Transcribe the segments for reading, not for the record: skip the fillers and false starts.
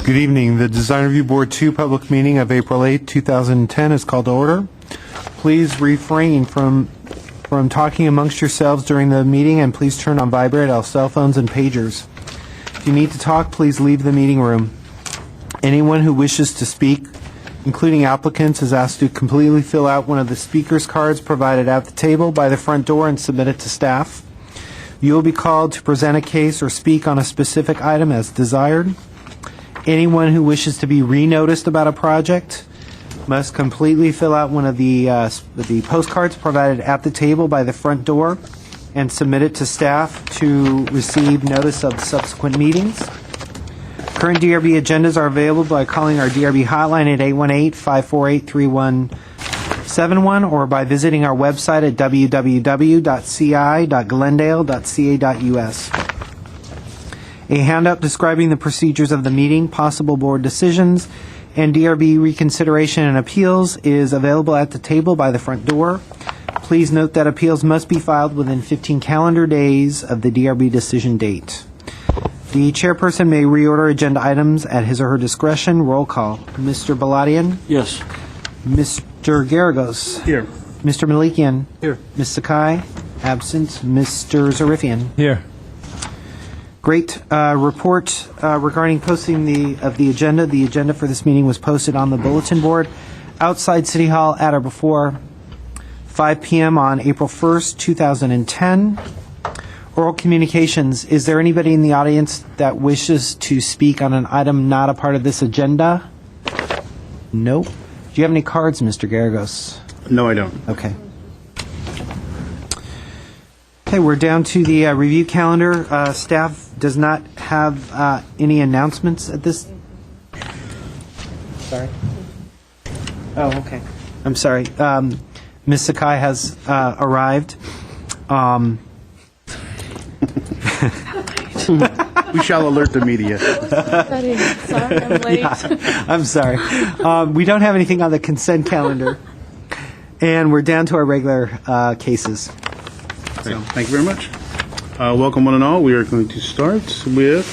Good evening. The Design Review Board 2 public meeting of April 8, 2010 is called to order. Please refrain from talking amongst yourselves during the meeting, and please turn on vibrate all cell phones and pagers. If you need to talk, please leave the meeting room. Anyone who wishes to speak, including applicants, is asked to completely fill out one of the speaker's cards provided at the table by the front door and submit it to staff. You will be called to present a case or speak on a specific item as desired. Anyone who wishes to be re-noticed about a project must completely fill out one of the postcards provided at the table by the front door and submit it to staff to receive notice of subsequent meetings. Current DRB agendas are available by calling our DRB hotline at 818-548-3171 or by visiting our website at www.ci.glendale.ca.us. A handout describing the procedures of the meeting, possible board decisions, and DRB reconsideration and appeals is available at the table by the front door. Please note that appeals must be filed within 15 calendar days of the DRB decision date. The chairperson may reorder agenda items at his or her discretion. Roll call. Mr. Baladian? Yes. Mr. Garagos? Here. Mr. Malikian? Here. Ms. Sakai? Absent. Mr. Zarifian? Here. Great. Report regarding posting the agenda. The agenda for this meeting was posted on the bulletin board outside City Hall at or before 5 p.m. on April 1st, 2010. Oral communications. Is there anybody in the audience that wishes to speak on an item not a part of this agenda? Nope. Do you have any cards, Mr. Garagos? No, I don't. Okay. Okay, we're down to the review calendar. Staff does not have any announcements at this. Sorry. Oh, okay. I'm sorry. Ms. Sakai has arrived. We shall alert the media. Sorry, I'm late. Yeah, I'm sorry. We don't have anything on the consent calendar. And we're down to our regular cases. Great. Thank you very much. Welcome one and all. We are going to start with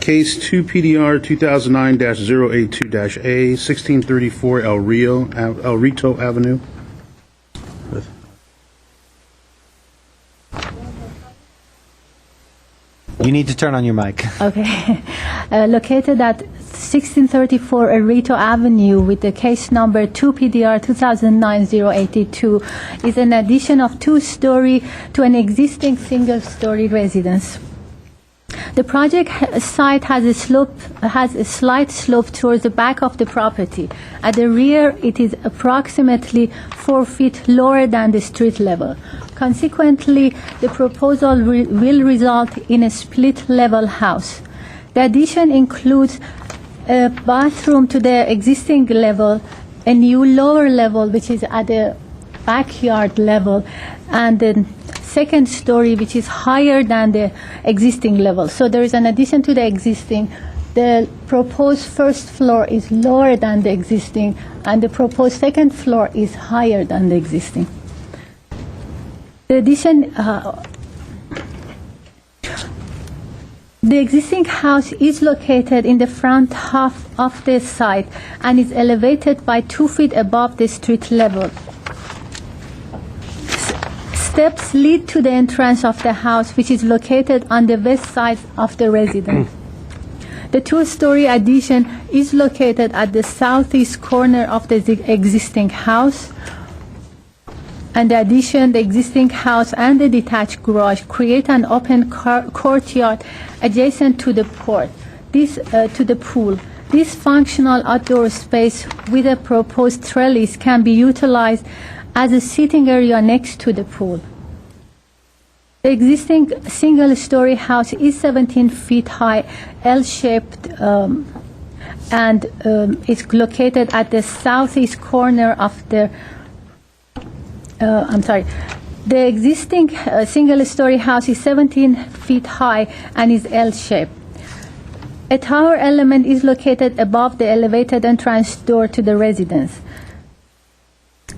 case 2 PDR 2009-082-A, 1634 El Rito Avenue. You need to turn on your mic. Okay. Located at 1634 Rito Avenue with the case number 2 PDR 2009-082 is an addition of two-story to an existing single-story residence. The project site has a slight slope towards the back of the property. At the rear, it is approximately 4 feet lower than the street level. Consequently, the proposal will result in a split-level house. The addition includes a bathroom to the existing level, a new lower level, which is at the backyard level, and the second story, which is higher than the existing level. So there is an addition to the existing. The proposed first floor is lower than the existing, and the proposed second floor is higher than the existing. The addition, the existing house is located in the front half of the site and is elevated by 2 feet above the street level. Steps lead to the entrance of the house, which is located on the west side of the residence. The two-story addition is located at the southeast corner of the existing house. And the addition, the existing house, and the detached garage create an open courtyard adjacent to the pool. This functional outdoor space with a proposed trellis can be utilized as a sitting area next to the pool. The existing single-story house is 17 feet high, L-shaped, and it's located at the southeast corner of the The existing single-story house is 17 feet high and is L-shaped. A tower element is located above the elevated entrance door to the residence.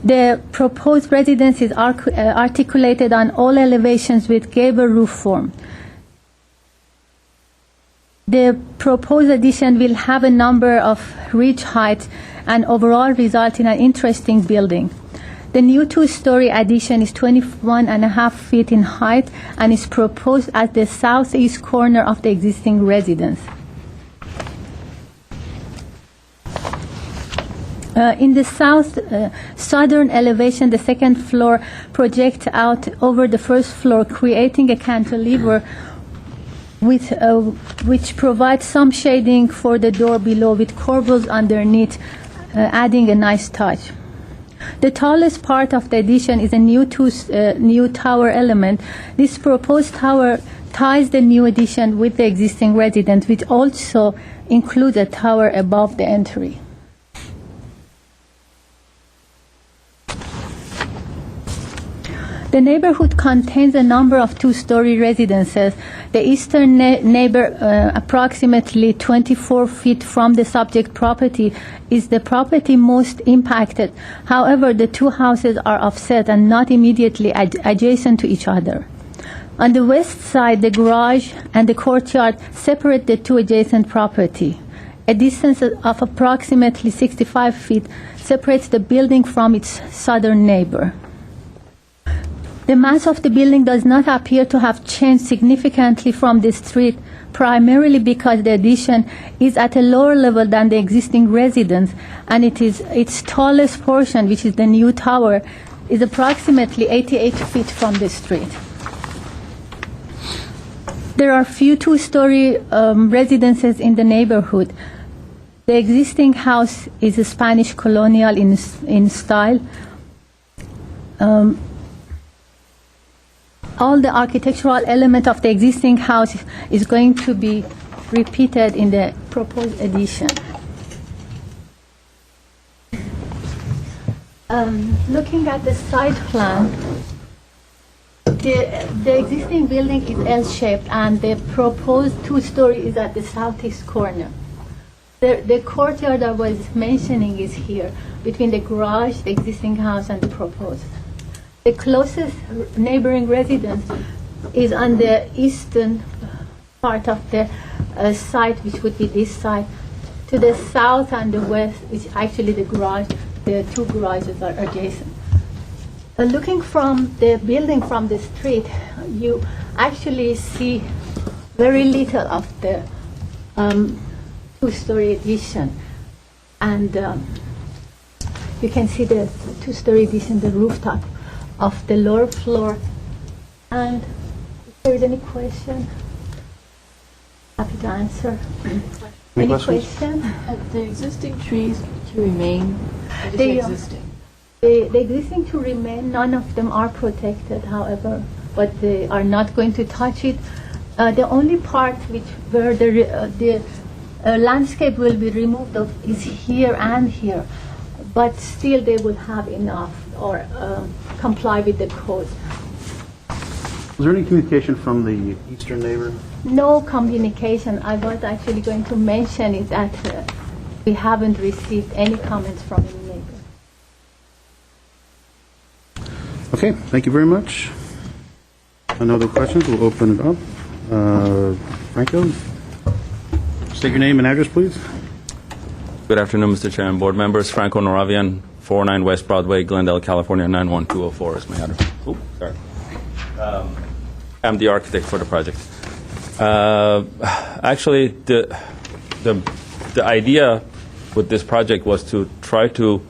The proposed residence is articulated on all elevations with gable roof form. The proposed addition will have a number of ridge heights and overall result in an interesting building. The new two-story addition is 21.5 feet in height and is proposed at the southeast corner of the existing residence. In the southern elevation, the second floor projects out over the first floor, creating a cantilever which provides some shading for the door below with corbels underneath, adding a nice touch. The tallest part of the addition is a new tower element. This proposed tower ties the new addition with the existing residence, which also includes a tower above the entry. The neighborhood contains a number of two-story residences. The eastern neighbor, approximately 24 feet from the subject property, is the property most impacted. However, the two houses are offset and not immediately adjacent to each other. On the west side, the garage and the courtyard separate the two adjacent property. A distance of approximately 65 feet separates the building from its southern neighbor. The mass of the building does not appear to have changed significantly from the street, primarily because the addition is at a lower level than the existing residence, and its tallest portion, which is the new tower, is approximately 88 feet from the street. There are few two-story residences in the neighborhood. The existing house is a Spanish colonial in style. All the architectural element of the existing house is going to be repeated in the proposed addition. Looking at the site plan, the existing building is L-shaped and the proposed two-story is at the southeast corner. The courtyard I was mentioning is here, between the garage, the existing house, and the proposed. The closest neighboring residence is on the eastern part of the site, which would be this side. To the south and the west is actually the garage. The two garages are adjacent. Looking from the building from the street, you actually see very little of the two-story addition. And you can see the two-story addition, the rooftop of the lower floor. And if there is any question, happy to answer. Any question? The existing trees to remain, They, existing. The existing to remain, none of them are protected, however, but they are not going to touch it. The only part where the landscape will be removed is here and here, but still they will have enough or comply with the code. Was there any communication from the eastern neighbor? No communication. I was actually going to mention it that we haven't received any comments from any neighbor. Okay, thank you very much. No other questions? We'll open it up. Franco, state your name and address, please. Good afternoon, Mr. Chair and board members. Franco Noravian, 49 West Broadway, Glendale, California, 91204 is my address. Oops, sorry. I'm the architect for the project. Actually, the idea with this project was to try to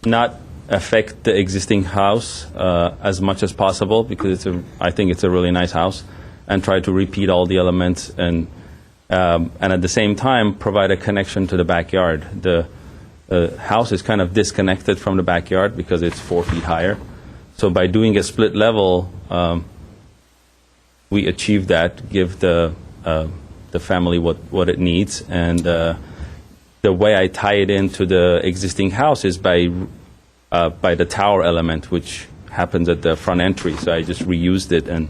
not affect the existing house as much as possible, because I think it's a really nice house, and try to repeat all the elements and at the same time provide a connection to the backyard. The house is kind of disconnected from the backyard because it's 4 feet higher. So by doing a split level, we achieve that, give the family what it needs. And the way I tie it into the existing house is by the tower element, which happens at the front entry. So I just reused it, and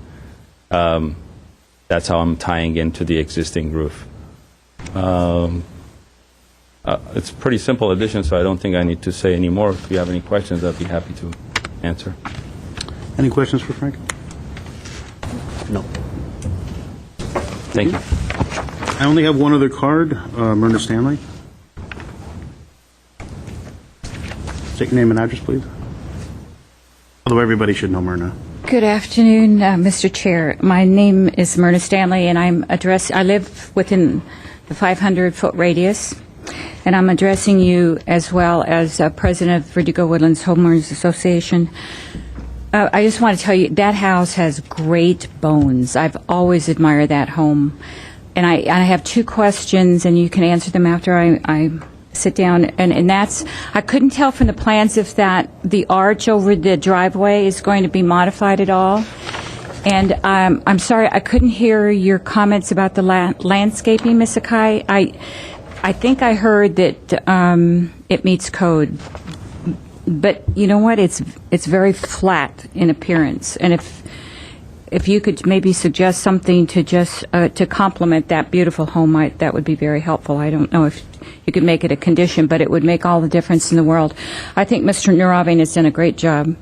that's how I'm tying into the existing roof. It's a pretty simple addition, so I don't think I need to say any more. If you have any questions, I'd be happy to answer. Any questions for Frank? No. Thank you. I only have one other card, Myrna Stanley. State your name and address, please. Although everybody should know Myrna. Good afternoon, Mr. Chair. My name is Myrna Stanley, and I live within the 500-foot radius, and I'm addressing you as well as President of Verdugo Woodlands Homeowners Association. I just want to tell you, that house has great bones. I've always admired that home. And I have two questions, and you can answer them after I sit down. And that's, I couldn't tell from the plans if the arch over the driveway is going to be modified at all. And I'm sorry, I couldn't hear your comments about the landscaping, Ms. Sakai. I think I heard that it meets code. But you know what? It's very flat in appearance. And if you could maybe suggest something to just to complement that beautiful home, that would be very helpful. I don't know if you could make it a condition, but it would make all the difference in the world. I think Mr. Nuravian has done a great job.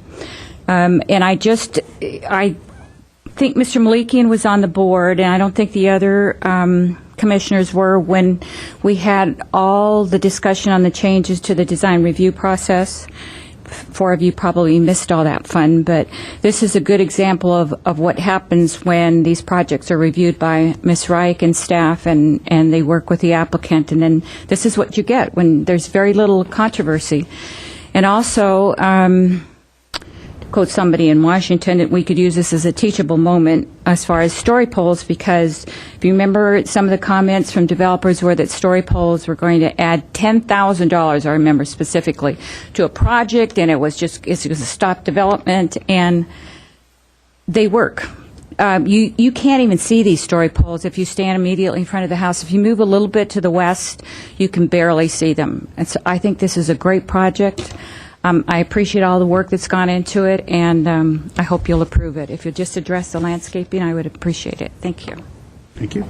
And I think Mr. Malikian was on the board, and I don't think the other commissioners were when we had all the discussion on the changes to the design review process. 4 of you probably missed all that fun, but this is a good example of what happens when these projects are reviewed by Ms. Reich and staff, and they work with the applicant, and then this is what you get when there's very little controversy. And also, to quote somebody in Washington, that we could use this as a teachable moment as far as story poles, because if you remember, some of the comments from developers were that story poles were going to add $10,000, I remember specifically, to a project, and it was a stop development, and they work. You can't even see these story poles if you stand immediately in front of the house. If you move a little bit to the west, you can barely see them. And so I think this is a great project. I appreciate all the work that's gone into it, and I hope you'll approve it. If you'll just address the landscaping, I would appreciate it. Thank you. Thank you.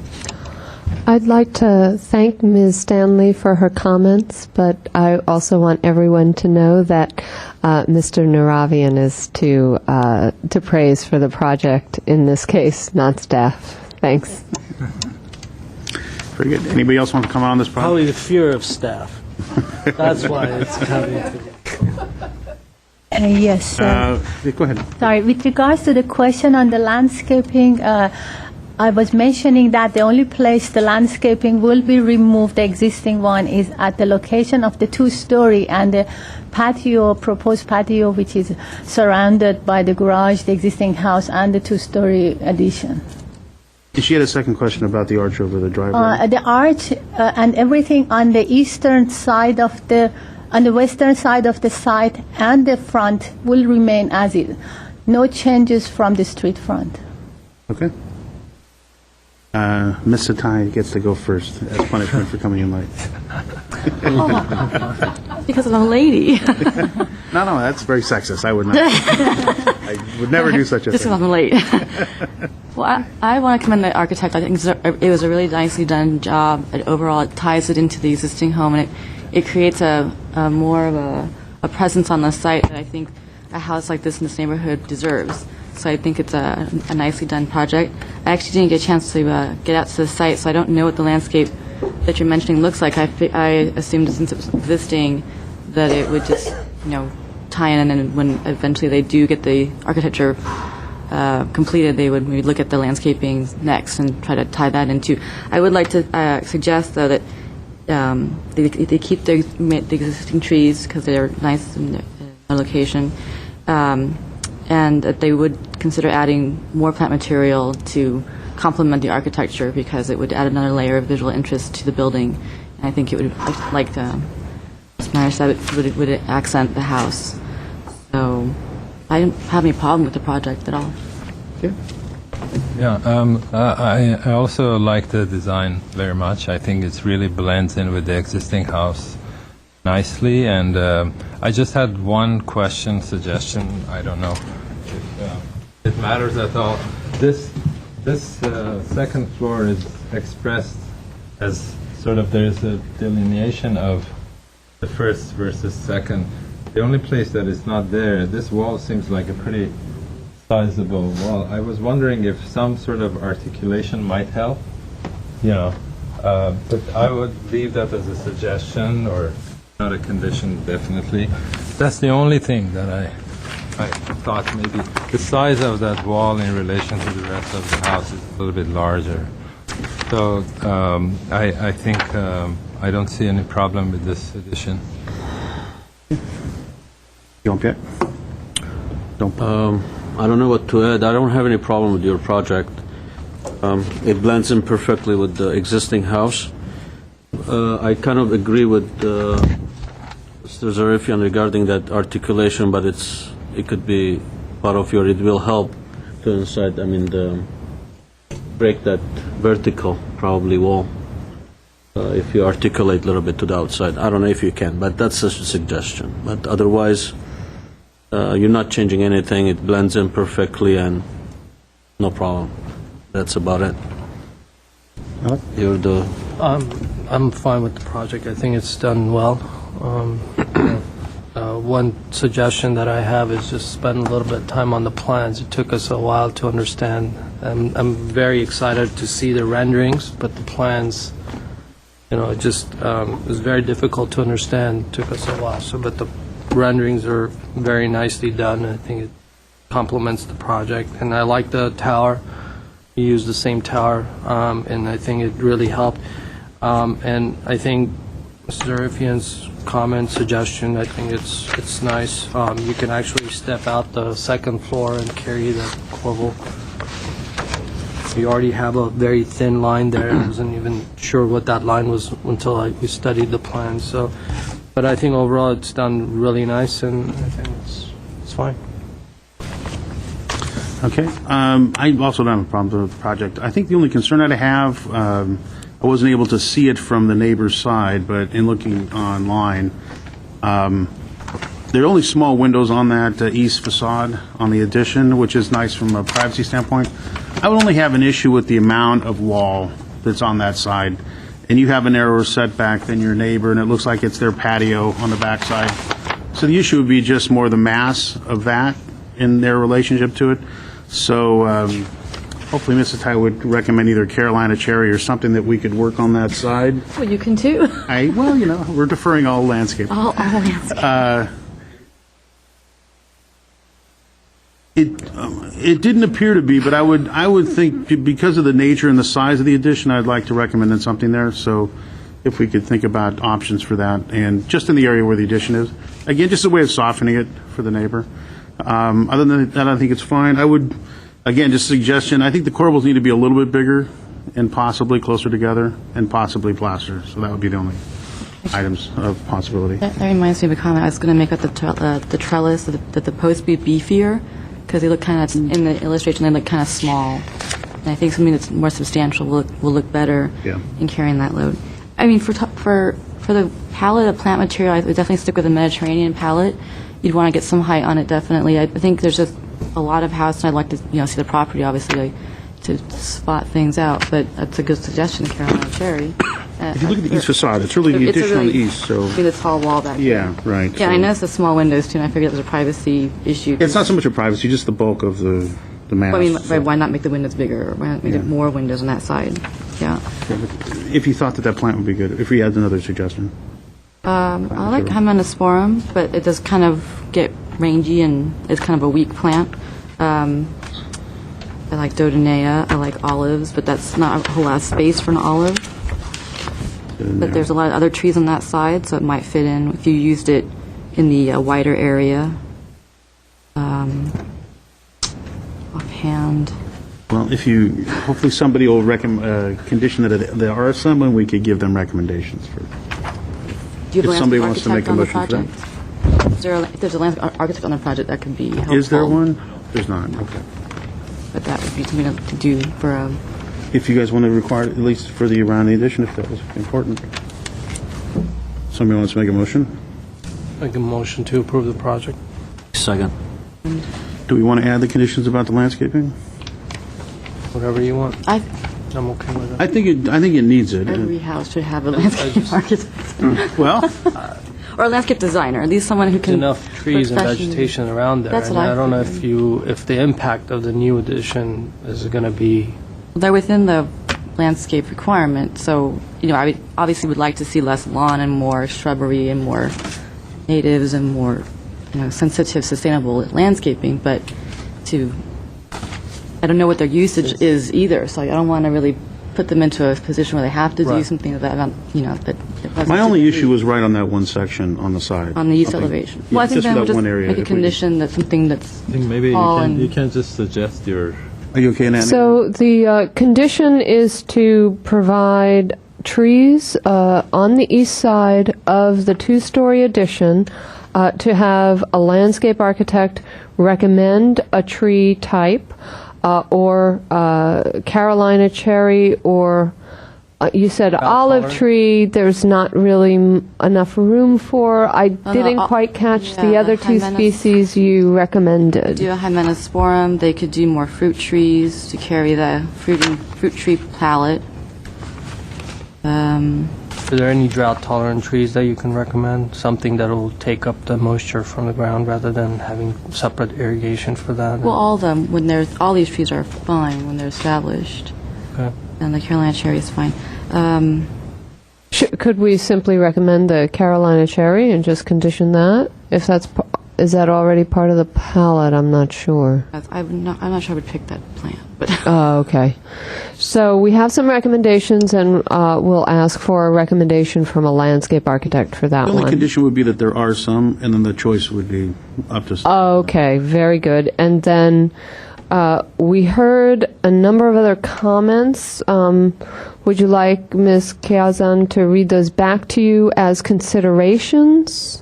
I'd like to thank Ms. Stanley for her comments, but I also want everyone to know that Mr. Nuravian is to praise for the project in this case, not staff. Thanks. Very good. Anybody else want to comment on this project? Probably the fear of staff. That's why it's coming. Yes. Go ahead. Sorry, with regards to the question on the landscaping, I was mentioning that the only place the landscaping will be removed, the existing one, is at the location of the 2-story and the patio, proposed patio, which is surrounded by the garage, the existing house, and the 2-story addition. She had a second question about the arch over the driveway. The arch and everything on the eastern side of on the western side of the site and the front will remain as is. No changes from the street front. Okay. Ms. Satai gets to go first as punishment for coming in late. Because I'm a lady. No, that's very sexist. I would not. I would never do such a Just thing. because I'm late. Well, I want to commend the architect. I think it was a really nicely done job. Overall, it ties it into the existing home, and it creates a more of a presence on the site that I think a house like this in this neighborhood deserves. So I think it's a nicely done project. I actually didn't get a chance to get out to the site, so I don't know what the landscape that you're mentioning looks like. I assumed since it was existing that it would just, tie in, and then when eventually they do get the architecture completed, they would maybe look at the landscaping next and try to tie that into. I would like to suggest, though, that they keep the existing trees because they're nice in their location, and that they would consider adding more plant material to complement the architecture, because it would add another layer of visual interest to the building. And I think it would, like Ms. Meyer said, it would accent the house. So I didn't have any problem with the project at all. Okay. Yeah, I also like the design very much. I think it really blends in with the existing house nicely. And I just had one suggestion. I don't know if it matters at all. This second floor is expressed as sort of there's a delineation of the first versus second. The only place that is not there, this wall seems like a pretty sizable wall. I was wondering if some sort of articulation might help. But I would leave that as a suggestion or not a condition, definitely. That's the only thing that I thought maybe the size of that wall in relation to the rest of the house is a little bit larger. So I think I don't see any problem with this addition. Jean-Pierre? I don't know what to add. I don't have any problem with your project. It blends in perfectly with the existing house. I kind of agree with Mr. Zarifian regarding that articulation, but it could be part of it will help to inside, break that vertical, probably, wall. If you articulate a little bit to the outside. I don't know if you can, but that's a suggestion. But otherwise, you're not changing anything. It blends in perfectly and no problem. That's about it. You're the... I'm fine with the project. I think it's done well. One suggestion that I have is just spend a little bit of time on the plans. It took us a while to understand. I'm very excited to see the renderings, but the plans, it just was very difficult to understand. It took us a while. But the renderings are very nicely done. I think it complements the project. And I like the tower. You used the same tower, and I think it really helped. And I think Mr. Zarifian's comment, suggestion, I think it's nice. You can actually step out the second floor and carry the corbel. You already have a very thin line there. I wasn't even sure what that line was until we studied the plan. So, but I think overall it's done really nice, and I think it's fine. Okay. I also don't have a problem with the project. I think the only concern that I have, I wasn't able to see it from the neighbor's side, but in looking online, there are only small windows on that east facade on the addition, which is nice from a privacy standpoint. I would only have an issue with the amount of wall that's on that side. And you have a narrower setback than your neighbor, and it looks like it's their patio on the backside. So the issue would be just more the mass of that in their relationship to it. So hopefully Mrs. Tai would recommend either Carolina cherry or something that we could work on that side. Well, you can too. We're deferring all landscape. All landscape. It didn't appear to be, but I would think because of the nature and the size of the addition, I'd like to recommend something there. So if we could think about options for that, and just in the area where the addition is, again, just a way of softening it for the neighbor. Other than that, I think it's fine. I would, again, just a suggestion. I think the corbels need to be a little bit bigger and possibly closer together and possibly plaster. So that would be the only items of possibility. That reminds me of a comment I was going to make about the trellis, that the posts be beefier, because they look kind of, in the illustration, they look kind of small. And I think something that's more substantial will look better in carrying that load. I mean, for the palette of plant material, I would definitely stick with the Mediterranean palette. You'd want to get some height on it, definitely. I think there's just a lot of house, and I'd like to see the property, obviously, to spot things out. But that's a good suggestion, the Carolina cherry. If you look at the east facade, it's really the addition on the east. So see the tall wall back there. Yeah, right. Yeah, so I noticed the small windows too, and I figured it was a privacy issue. It's not so much a privacy, just the bulk of the mass. Well, I mean, why not make the windows bigger? Or why not make more windows on that side? Yeah. If you thought that plant would be good, if we had another suggestion. I like Hymenosporum, but it does kind of get rangy and it's kind of a weak plant. I like Dodonea. I like olives, but that's not a whole lot of space for an olive. But there's a lot of other trees on that side, so it might fit in if you used it in the wider area. Offhand. Well, hopefully somebody will condition that there are some, and we could give them recommendations for. Do you have If somebody wants to make a motion for that? If there's a landscape architect on the project, that could be helpful. Is there one? There's not. Okay. But that would be something to do for If you guys want to require it, at least for the around the addition, if that was important. Somebody wants to make a motion? Make a motion to approve the project. Second. Do we want to add the conditions about the landscaping? Whatever you want. I'm okay with it. I think it needs it. every house should have a landscape architect. Well, Or a landscape designer, at least someone who can... Enough trees and professionally- vegetation around there. That's And what I I don't know figured. if the impact of the new addition is going to be, They're within the landscape requirement. So, I obviously would like to see less lawn and more shrubbery and more natives and more, sensitive, sustainable landscaping. But I don't know what their usage is either. So I don't want to really put them into a position where they have to do Right. something that, My only issue was right on that one section on the side. on the east I think- elevation. Yeah, Well, I think just then for we'll that just one area. make a If we- condition that's something that's I think maybe tall and you can just suggest your. Are you okay, Nancy? So the condition is to provide trees on the east side of the two-story addition, to have a landscape architect recommend a tree type, or Carolina cherry, or you said olive tolerant? tree. There's not really enough room for. I didn't no, quite catch yeah, the other the two Hymenaeus. species you recommended. do a Hymenasporum. They could do more fruit trees to carry the fruit tree palette. Are there any drought-tolerant trees that you can recommend? Something that will take up the moisture from the ground rather than having separate irrigation for that? Well, all of them, all these trees are fine when they're established, Okay. and the Carolina cherry is fine. Could we simply recommend the Carolina cherry and just condition that? If that's, is that already part of the palette? I'm not sure. I'm not sure I would pick that plant, but Oh, okay. So we have some recommendations, and we'll ask for a recommendation from a landscape architect for that The only one. condition would be that there are some, and then the choice would be up to... Okay, very good. And then we heard a number of other comments. Would you like Ms. Kiazan to read those back to you as considerations?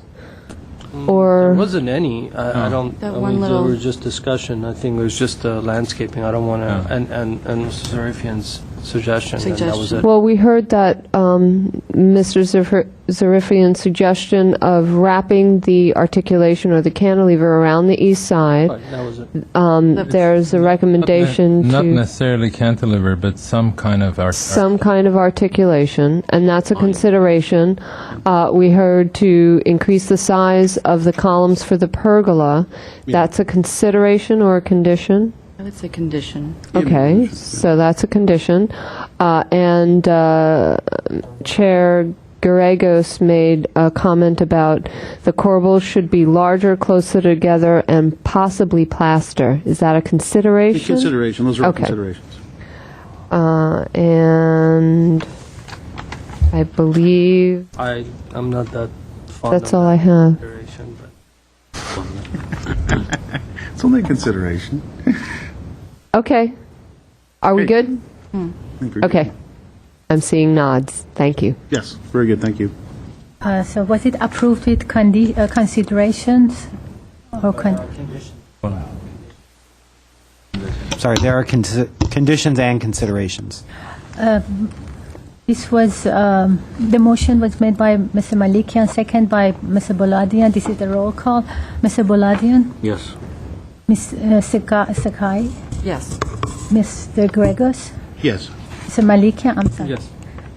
There Or wasn't any. I don't. That I one mean, little- There was just discussion. I think it was just landscaping. I don't want to. Yeah. And Mr. Zarifian's suggestion. And that was it. well, we heard that Mr. Zarifian's suggestion of wrapping the articulation or the cantilever around the east side. Right, that was it. There's a recommendation Not to necessarily cantilever, but some kind of some kind of articulation, and that's a consideration. We heard to increase the size of the columns for the pergola. That's a consideration or a condition? I would say condition. Okay, so that's a condition. And Chair Garagos made a comment about the corbels should be larger, closer together, and possibly plaster. Is that a consideration? Consideration, those are all Okay. considerations. And I believe I'm not that fond that's of all that I have. consideration, but It's only a consideration. Okay. Are we Okay. good? I think we're good. Okay. I'm seeing nods. Thank you. Yes, very good, thank you. So was it approved with considerations? Or Sorry, there are conditions and considerations. This was, the motion was made by Mr. Malikian, second by Mr. Boladian. This is the roll call. Mr. Boladian, Yes. Ms. Sakai, Yes. Mr. Gregos, Yes. Mr. Malikian, I'm sorry. yes.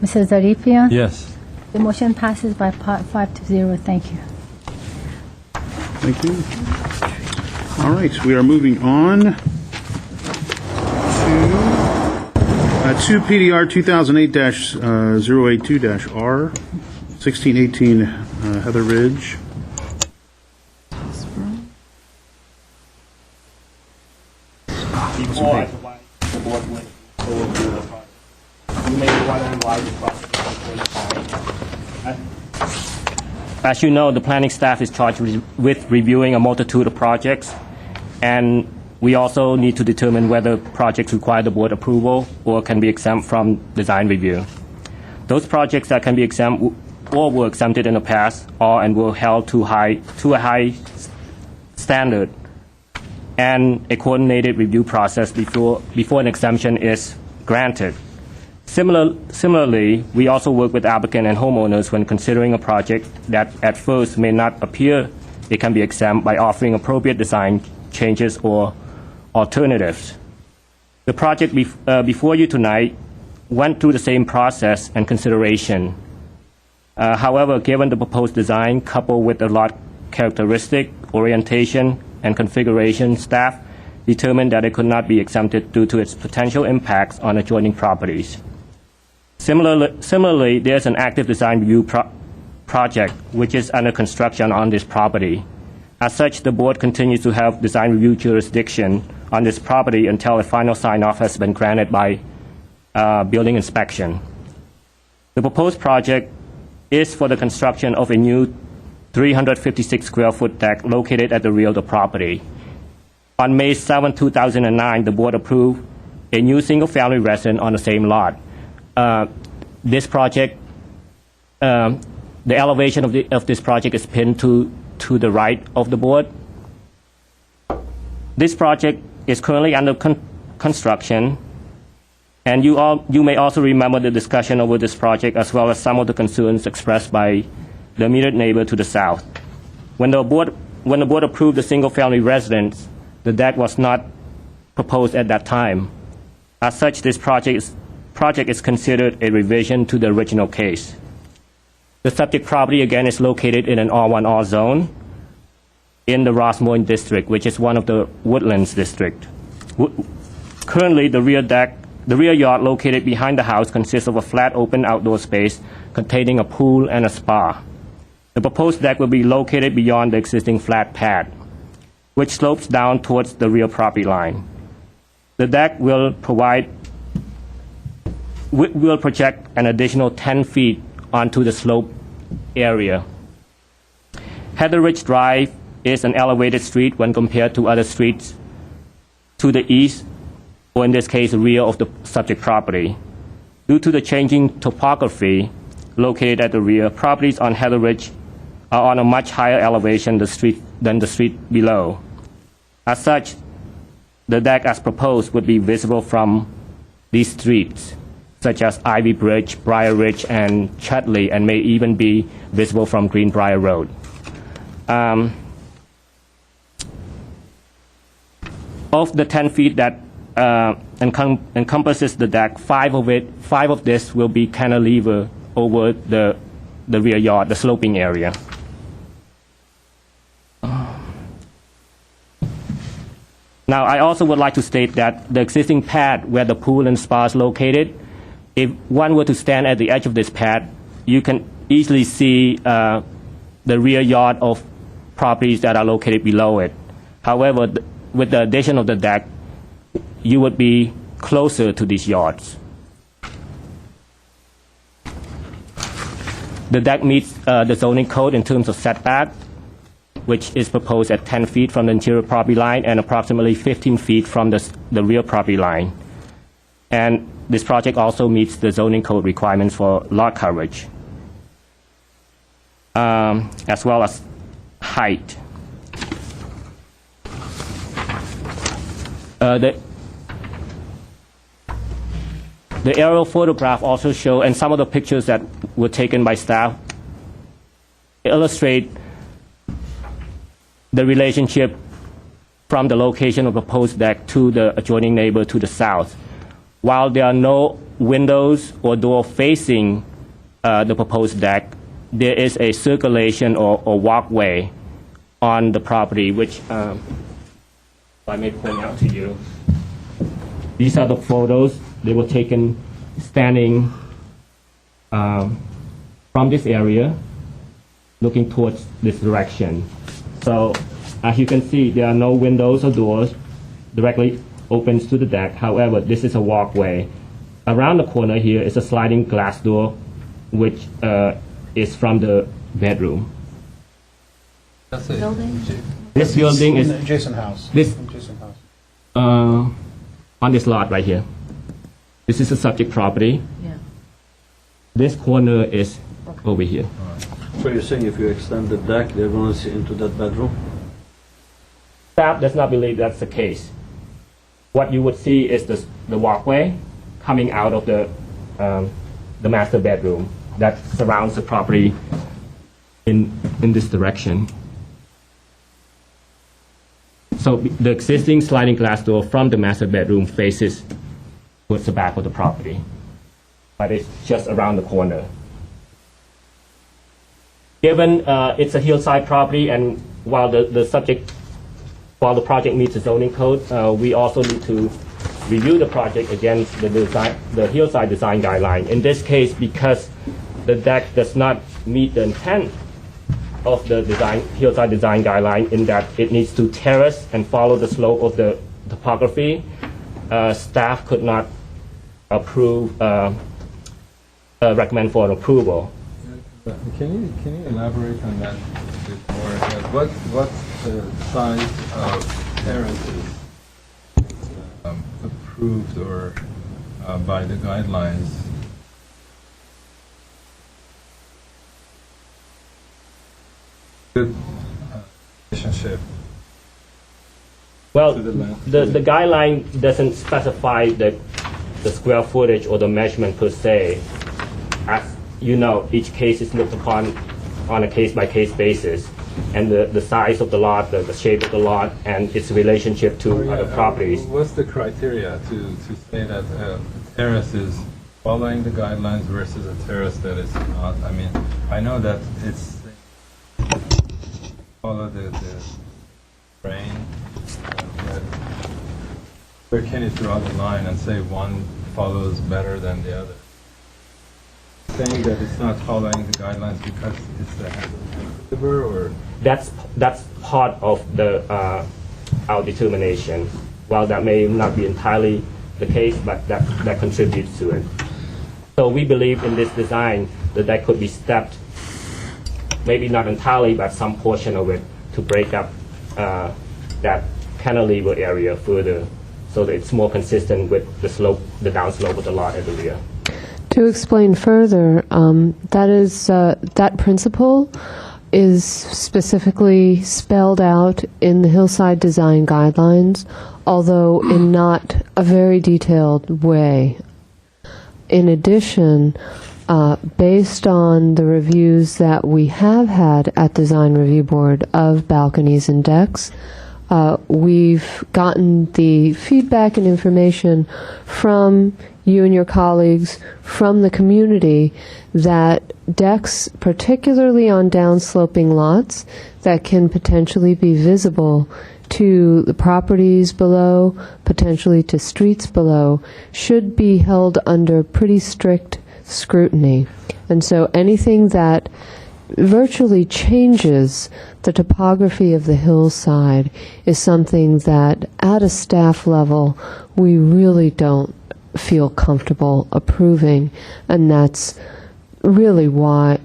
Mr. Zarifian. Yes. The motion passes by 5-0. Thank you. Thank you. All right, we are moving on to PDR 2008-082-R, 1618 Heather Ridge. Before I provide the board with overview of the project, you may wonder why the project is taking time. As you know, the planning staff is charged with reviewing a multitude of projects, and we also need to determine whether projects require the board approval or can be exempt from design review. Those projects that can be exempt or were exempted in the past are and were held to a high standard, and a coordinated review process before an exemption is granted. Similarly, we also work with applicant and homeowners when considering a project that at first may not appear it can be exempt by offering appropriate design changes or alternatives. The project before you tonight went through the same process and consideration. However, given the proposed design coupled with the lot characteristic, orientation, and configuration, staff determined that it could not be exempted due to its potential impacts on adjoining properties. Similarly, there's an active design review project which is under construction on this property. As such, the board continues to have design review jurisdiction on this property until a final sign-off has been granted by building inspection. The proposed project is for the construction of a new 356 square foot deck located at the rear of the property. On May 7, 2009, the board approved a new single-family residence on the same lot. This project, the elevation of this project is pinned to the right of the board. This project is currently under construction, and you may also remember the discussion over this project as well as some of the concerns expressed by the immediate neighbor to the south. When the board approved the single-family residence, the deck was not proposed at that time. As such, this project is considered a revision to the original case. The subject property, again, is located in an R1R zone in the Rossmoyne district, which is one of the Woodlands district. Currently, the rear yard located behind the house consists of a flat open outdoor space containing a pool and a spa. The proposed deck will be located beyond the existing flat pad, which slopes down towards the rear property line. The deck will project an additional 10 feet onto the slope area. Heather Ridge Drive is an elevated street when compared to other streets to the east, or in this case, the rear of the subject property. Due to the changing topography located at the rear, properties on Heather Ridge are on a much higher elevation than the street below. As such, the deck as proposed would be visible from these streets, such as Ivy Bridge, Briar Ridge, and Chudley, and may even be visible from Greenbrier Road. Of the 10 feet that encompasses the deck, five of this will be cantilever over the rear yard, the sloping area. Now, I also would like to state that the existing pad where the pool and spa is located, if one were to stand at the edge of this pad, you can easily see the rear yard of properties that are located below it. However, with the addition of the deck, you would be closer to these yards. The deck meets the zoning code in terms of setback, which is proposed at 10 feet from the interior property line and approximately 15 feet from the rear property line. And this project also meets the zoning code requirements for lot coverage, as well as height. The aerial photograph also show, and some of the pictures that were taken by staff illustrate the relationship from the location of the proposed deck to the adjoining neighbor to the south. While there are no windows or door facing the proposed deck, there is a circulation or walkway on the property, which I may point out to you. These are the photos. They were taken standing from this area, looking towards this direction. So, as you can see, there are no windows or doors directly opens to the deck. However, this is a walkway. Around the corner here is a sliding glass door, which is from the bedroom. That's it. This building is Adjacent house. this Adjacent house. on this lot right here. This is a subject property. Yeah. This corner is over here. So you're saying if you extend the deck, they're going to see into that bedroom? Staff does not believe that's the case. What you would see is the walkway coming out of the master bedroom that surrounds the property in this direction. So the existing sliding glass door from the master bedroom faces towards the back of the property, but it's just around the corner. Given it's a hillside property, and while the project meets the zoning code, we also need to review the project against the hillside design guideline. In this case, because the deck does not meet the intent of the hillside design guideline in that it needs to terrace and follow the slope of the topography, staff could not recommend for an approval. Can you elaborate on that a bit more? What's the size of terraces approved or by the guidelines? Good relationship. Well, to the land. the guideline doesn't specify the square footage or the measurement per se. As you know, each case is looked upon on a case-by-case basis, and the size of the lot, the shape of the lot, and its relationship to other properties. What's the criteria to say that a terrace is following the guidelines versus a terrace that is not? I mean, I know that it's follow the rain, but where can you draw the line and say one follows better than the other? Saying that it's not following the guidelines because it's the river, or That's part of our determination. While that may not be entirely the case, but that contributes to it. So we believe in this design that could be stepped, maybe not entirely, but some portion of it, to break up that cantilever area further, so that it's more consistent with the slope, the downslope of the lot at the rear. To explain further, that principle is specifically spelled out in the hillside design guidelines, although in not a very detailed way. In addition, based on the reviews that we have had at Design Review Board of balconies and decks, we've gotten the feedback and information from you and your colleagues, from the community, that decks, particularly on downsloping lots that can potentially be visible to the properties below, potentially to streets below, should be held under pretty strict scrutiny. And so anything that virtually changes the topography of the hillside is something that at a staff level we really don't feel comfortable approving, and that's really why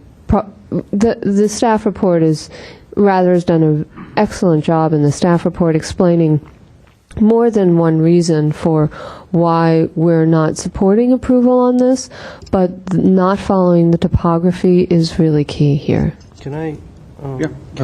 the staff report has done an excellent job in the staff report explaining more than one reason for why we're not supporting approval on this, but not following the topography is really key here. Can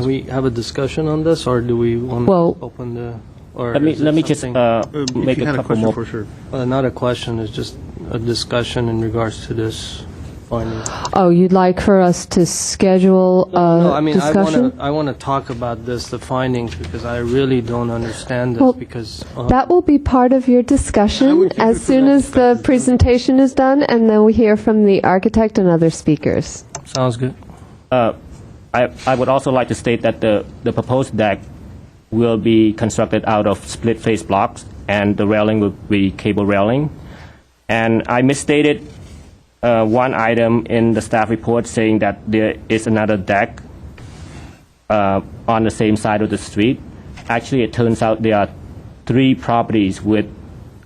we have a discussion on this, or do we want to open the? Or Let is it me just something- make you a had a couple question more. for sure. not a question. It's just a discussion in regards to this finding. Oh, you'd like for us to schedule a No, I mean, discussion? I want to talk about this, the findings, because I really don't understand this. Well, because That will be part of your discussion as soon as the presentation is done, and then we hear from the architect and other speakers. sounds good. I would also like to state that the proposed deck will be constructed out of split-face blocks, and the railing will be cable railing. And I misstated one item in the staff report saying that there is another deck on the same side of the street. Actually, it turns out there are 3 properties with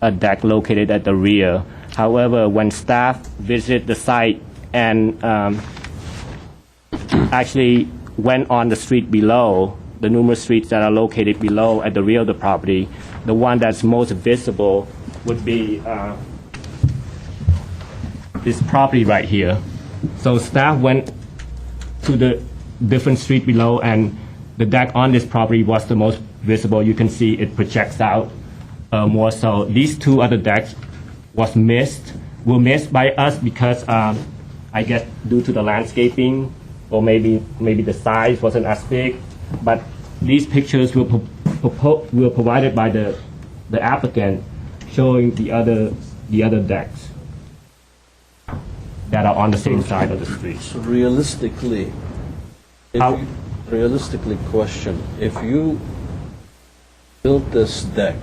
a deck located at the rear. However, when staff visited the site and actually went on the street below, the numerous streets that are located below at the rear of the property, the one that's most visible would be this property right here. So staff went to the different street below, and the deck on this property was the most visible. You can see it projects out more so. These 2 other decks were missed by us because I guess due to the landscaping, or maybe the size wasn't as big. But these pictures were provided by the applicant, showing the other decks that are on the same side of the street. So realistically, question, if you built this deck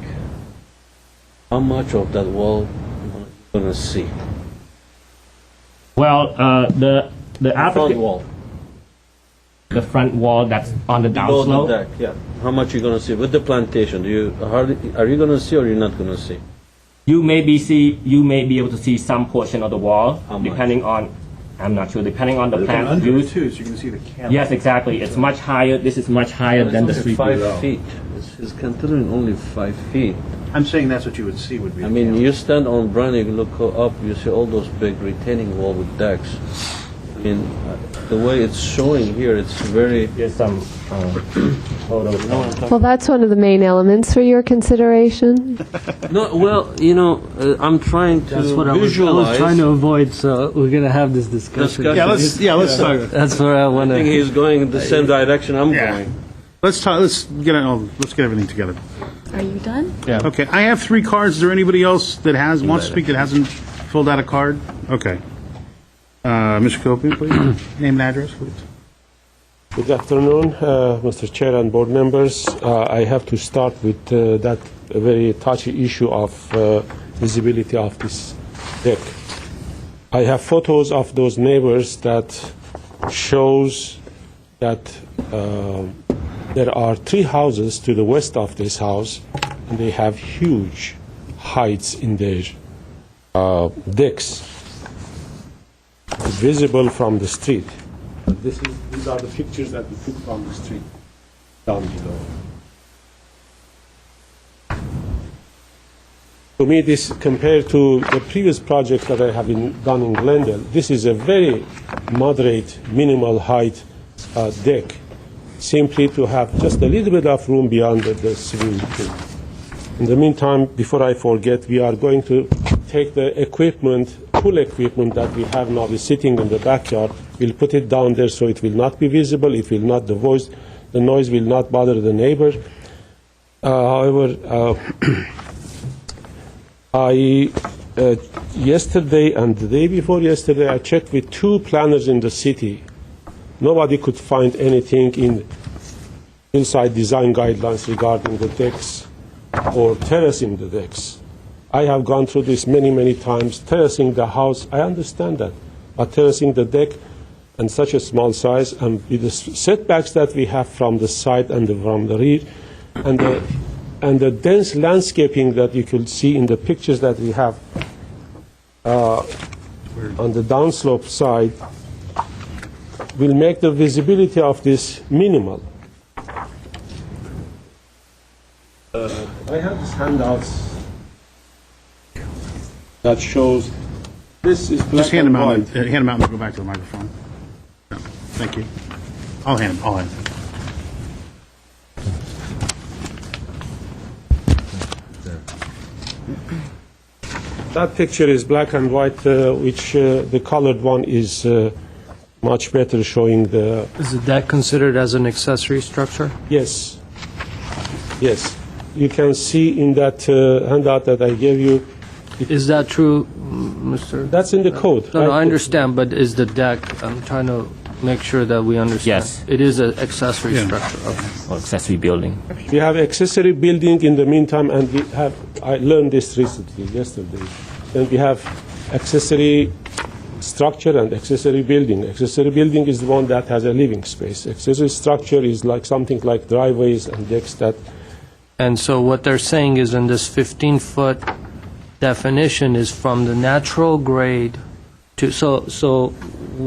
How much of that wall you going to see? Well, the Front applicant, wall. the front wall that's on the Below the downslope. deck, yeah. How much you going to see with the plantation? Are you going to see or you're not going to see? You may be able to see some portion of the wall, How much? depending on, I'm not sure, depending on the plant used. too, so you can see the camera. Yes, exactly. It's much higher. This is much higher than the street 5 below. feet. It's considering only 5 feet. I'm saying that's what you would see would be. I the mean, camera. you stand on Bryan, you look up, you see all those big retaining wall with decks. I mean, the way it's showing here, it's very. Here's some photos. Well, that's one of the main elements for your consideration. No, well, I'm trying to That's what I was visualize. trying to avoid, so we're going to have this discussion. let's talk. That's where I want I think to... he's going the same direction I'm Yeah. going. Let's talk. Let's get everything together. Are you done? Okay, I have 3 cards. Is there anybody else that wants to speak that hasn't filled out a card? Okay. Mr. Copian, please. Name and address, please. Good afternoon, Mr. Chair and board members. I have to start with that very touchy issue of visibility of this deck. I have photos of those neighbors that shows that there are 3 houses to the west of this house, and they have huge heights in their decks, visible from the street. These are the pictures that we took from the street down below. To me, this compared to the previous projects that I have done in Glendale, this is a very moderate, minimal height deck, simply to have just a little bit of room beyond the swimming pool. In the meantime, before I forget, we are going to take the equipment, pool equipment that we have now is sitting in the backyard. We'll put it down there so it will not be visible. It will not, the noise will not bother the neighbor. However, yesterday and the day before yesterday, I checked with 2 planners in the city. Nobody could find anything inside design guidelines regarding the decks or terracing the decks. I have gone through this many, many times. Terracing the house, I understand that. But terracing the deck and such a small size, and with the setbacks that we have from the side and from the rear, and the dense landscaping that you could see in the pictures that we have on the downslope side, will make the visibility of this minimal. I have these handouts that shows this is black Just hand them and out. white. Hand them out and go back to the microphone. No, thank you. I'll hand them. That picture is black and white, which the colored one is much better showing the, Is the deck considered as an accessory structure? yes. Yes. You can see in that handout that I gave you, Is that true, Mr.? that's in the code. No, right? I understand, but is the deck, I'm trying to make sure that we understand. Yes. It is an accessory Yeah. structure, okay. Or accessory building. We have accessory building in the meantime, and I learned this recently, yesterday. Then we have accessory structure and accessory building. Accessory building is the one that has a living space. Accessory structure is like something like driveways and decks that, And so what they're saying is in this 15-foot definition is from the natural grade to, so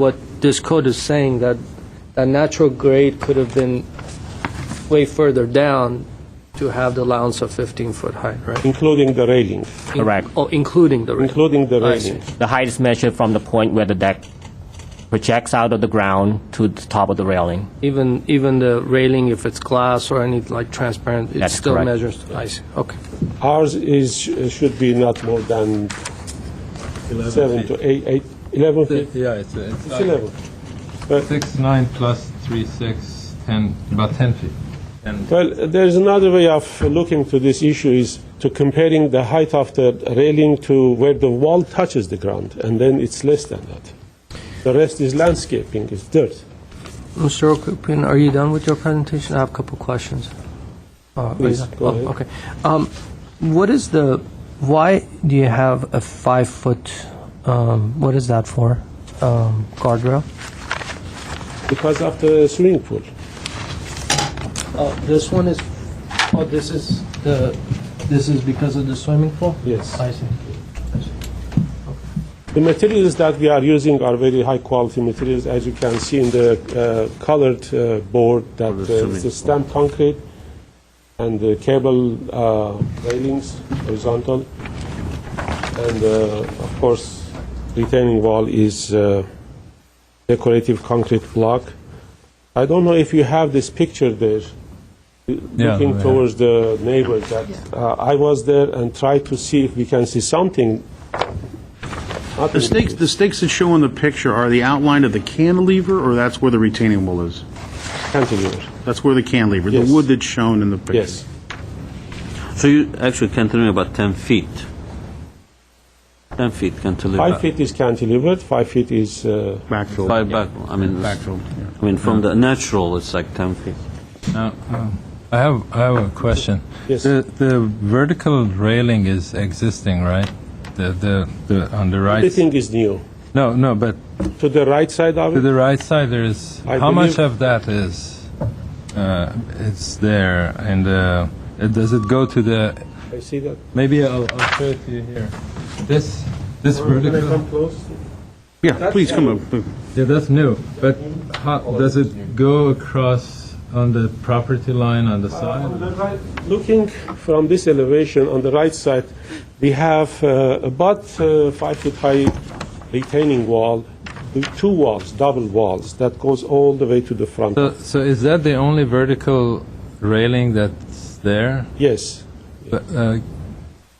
what this code is saying, that natural grade could have been way further down to have the allowance of 15-foot height, right? including the railing. Correct. Oh, including the railing. Including the I see. railing. The height is measured from the point where the deck projects out of the ground to the top of the railing. Even the railing, if it's glass or any like transparent, it That's still correct. measures, I see, okay. Ours should be not more than 7 to 8, 11 feet. Yeah, it's It's 11. 6, 9 plus 3, 6, 10, about 10 feet. And Well, there's another way of looking to this issue is to comparing the height of the railing to where the wall touches the ground, and then it's less than that. The rest is landscaping, is dirt. Mr. Okupin, are you done with your presentation? I have a couple questions. Are you Please, done? go ahead. Okay. What is the Why do you have a 5-foot, what is that for, guardrail? Because of the swimming pool. Oh, this one is, this is because of the swimming pool? Yes. I see. The materials that we are using are very high quality materials, as you can see in the colored board, that is the stamped concrete and the cable railings, horizontal. And of course, retaining wall is decorative concrete block. I don't know if you have this picture there, looking towards the neighbors. That I was there and tried to see if we can see something. The stakes that show in the picture are the outline of the cantilever, or that's where the retaining wall is? Cantilever. That's where the cantilever, Yes. the wood that's shown in the picture. Yes. So you actually cantilever about 10 feet. 10 feet cantilever. 5 feet is cantilevered, 5 feet is Backfill. Five back. I mean, Backfill, yeah. I mean, from the natural, it's like 10 feet. Now, I have a question. Yes. The vertical railing is existing, right? The on the right. everything is new. No, but To the right side of to it, the right side there is. I How much believe- of that is? It's there, and does it go to the? I see that. Maybe I'll show it to you here. This Can I vertical. come close? Yeah, please come up. Yeah, that's new. But how, does it go across on the property line on the On side? the right, looking from this elevation on the right side, we have about 5 foot high retaining wall, 2 walls, double walls, that goes all the way to the front. So is that the only vertical railing that's there? Yes. But,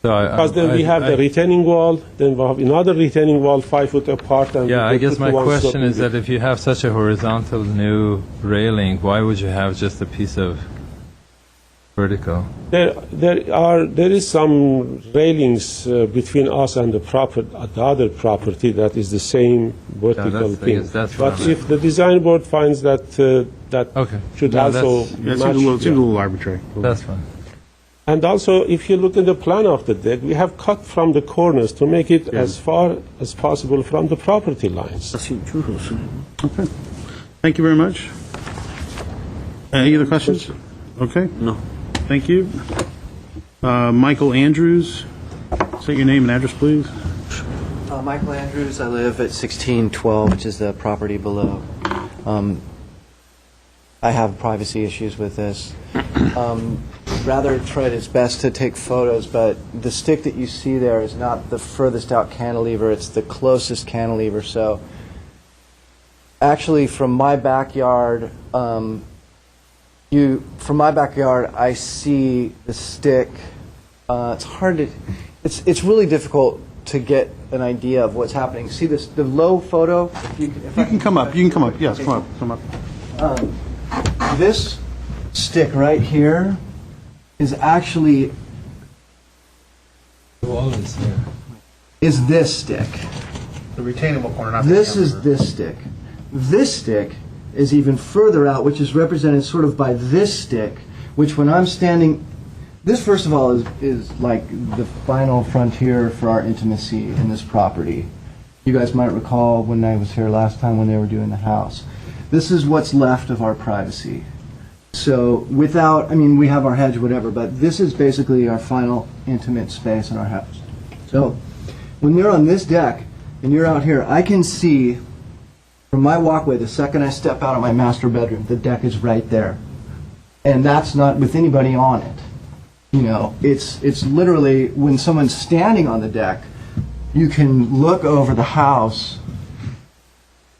Because then we have the retaining wall, then we have another retaining wall 5 foot apart. And Yeah, we I guess put my one question sloping is that if you have such a horizontal new railing, why would you have just a piece of vertical? There is some railings between us and the other property that is the same vertical I thing. guess that's But what I if the design board finds that that Okay. should No, also that's- Yeah, it match, seems a little arbitrary. That's fine. And also, if you look at the plan of the deck, we have cut from the corners to make it as far as possible from the property lines. Okay. Thank you very much. Any other questions? Okay, No. thank you. Michael Andrews, state your name and address, please. Michael Andrews, I live at 1612, which is the property below. I have privacy issues with this. Rather tried its best to take photos, but the stick that you see there is not the furthest out cantilever, it's the closest cantilever. So actually from my backyard, I see the stick. It's hard to, it's really difficult to get an idea of what's happening. See this, the low photo? If You can come up, yes, come up. This stick right here is actually The wall is here. is this stick. The retainable corner, not This is this stick. This stick is even further out, which is represented sort of by this stick, which when I'm standing, this first of all is like the final frontier for our intimacy in this property. You guys might recall when I was here last time when they were doing the house. This is what's left of our privacy. So without, I mean, we have our hedge, whatever, but this is basically our final intimate space in our house. So when you're on this deck and you're out here, I can see from my walkway, the second I step out of my master bedroom, the deck is right there. And that's not with anybody on it. You know, it's literally when someone's standing on the deck, you can look over the house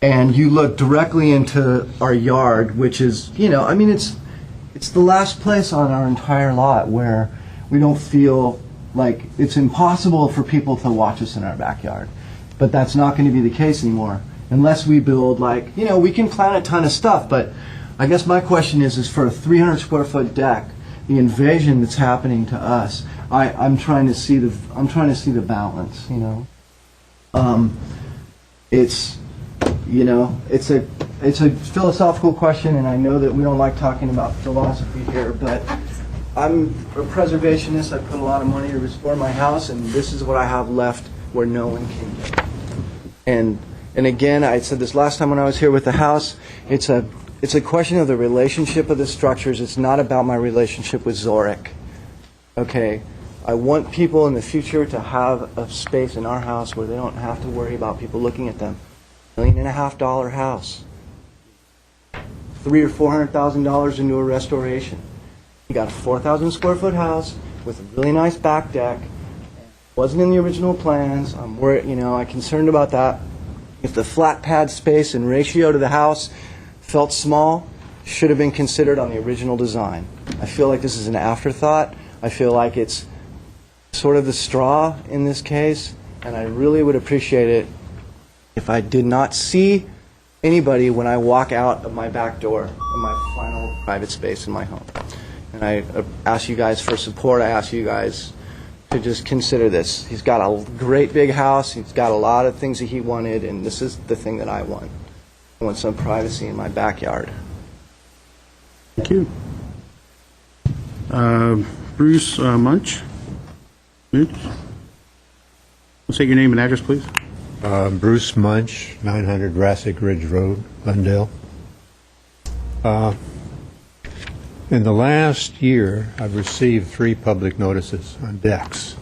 and you look directly into our yard, which is, you know, I mean, it's the last place on our entire lot where we don't feel like it's impossible for people to watch us in our backyard. But that's not going to be the case anymore unless we build, like, you know, we can plan a ton of stuff, but I guess my question is for a 300 square foot deck, the invasion that's happening to us, I'm trying to see the balance, you know. It's, you know, it's a philosophical question, and I know that we don't like talking about philosophy here, but I'm a preservationist. I put a lot of money to restore my house, and this is what I have left where no one can get. And again, I said this last time when I was here with the house, it's a question of the relationship of the structures. It's not about my relationship with Zurich. Okay? I want people in the future to have a space in our house where they don't have to worry about people looking at them. $1.5 million house. $300,000 or $400,000 into a restoration. You got a 4,000 square foot house with a really nice back deck. Wasn't in the original plans. I'm worried, I'm concerned about that. If the flat pad space and ratio to the house felt small, should have been considered on the original design. I feel like this is an afterthought. I feel like it's sort of the straw in this case, and I really would appreciate it if I did not see anybody when I walk out of my back door in my final private space in my home. And I ask you guys for support. I ask you guys to just consider this. He's got a great big house. He's got a lot of things that he wanted, and this is the thing that I want. I want some privacy in my backyard. Thank you. Bruce Munch? Let's take your name and address, please. Bruce Munch, 900 Rassick Ridge Road, Glendale. In the last year, I've received 3 public notices on decks,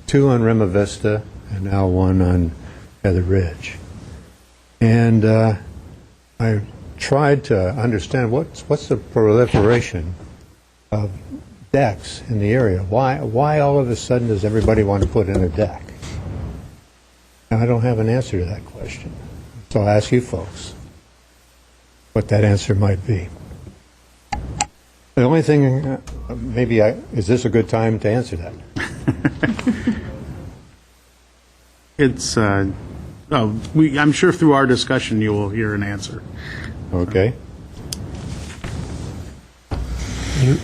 2 on Rima Vista and now 1 on Heather Ridge. And I tried to understand what's the proliferation of decks in the area. Why all of a sudden does everybody want to put in a deck? And I don't have an answer to that question. So I'll ask you folks what that answer might be. The only thing, is this a good time to answer that? It's, I'm sure through our discussion you will hear an answer. Okay.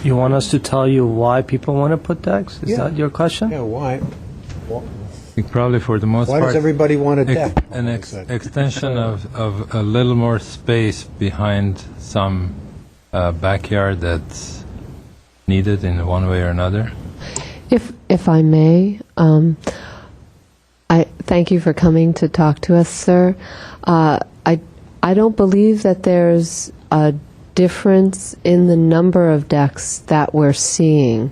You want us to tell you why people want to put decks? Is that your question? Yeah, why? I think probably for the most Why part, does everybody want a deck? an extension of a little more space behind some backyard that's needed in one way or another. If I may, I thank you for coming to talk to us, sir. I don't believe that there's a difference in the number of decks that we're seeing.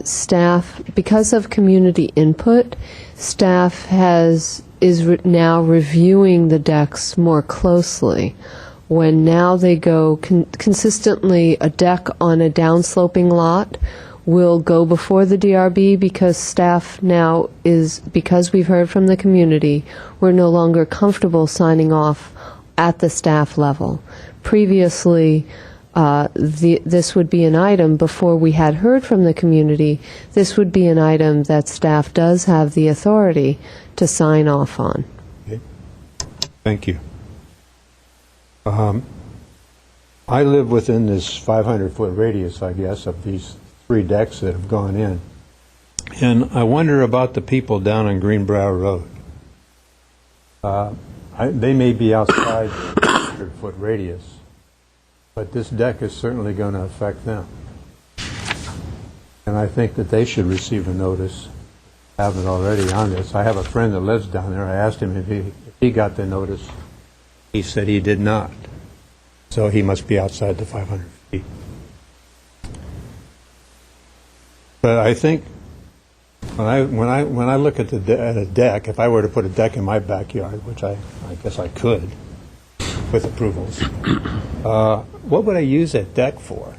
Staff, because of community input, staff is now reviewing the decks more closely. When now they go consistently, a deck on a downsloping lot will go before the DRB because staff now because we've heard from the community, we're no longer comfortable signing off at the staff level. Previously, this would be an item, before we had heard from the community, this would be an item that staff does have the authority to sign off on. Okay. Thank you. I live within this 500-foot radius, I guess, of these 3 decks that have gone in. And I wonder about the people down on Greenbrier Road. They may be outside the 500-foot radius, but this deck is certainly going to affect them. And I think that they should receive a notice, have it already on this. I have a friend that lives down there. I asked him if he got the notice. He said he did not. So he must be outside the 500 feet. But I think when I look at a deck, if I were to put a deck in my backyard, which I guess I could with approvals, what would I use that deck for?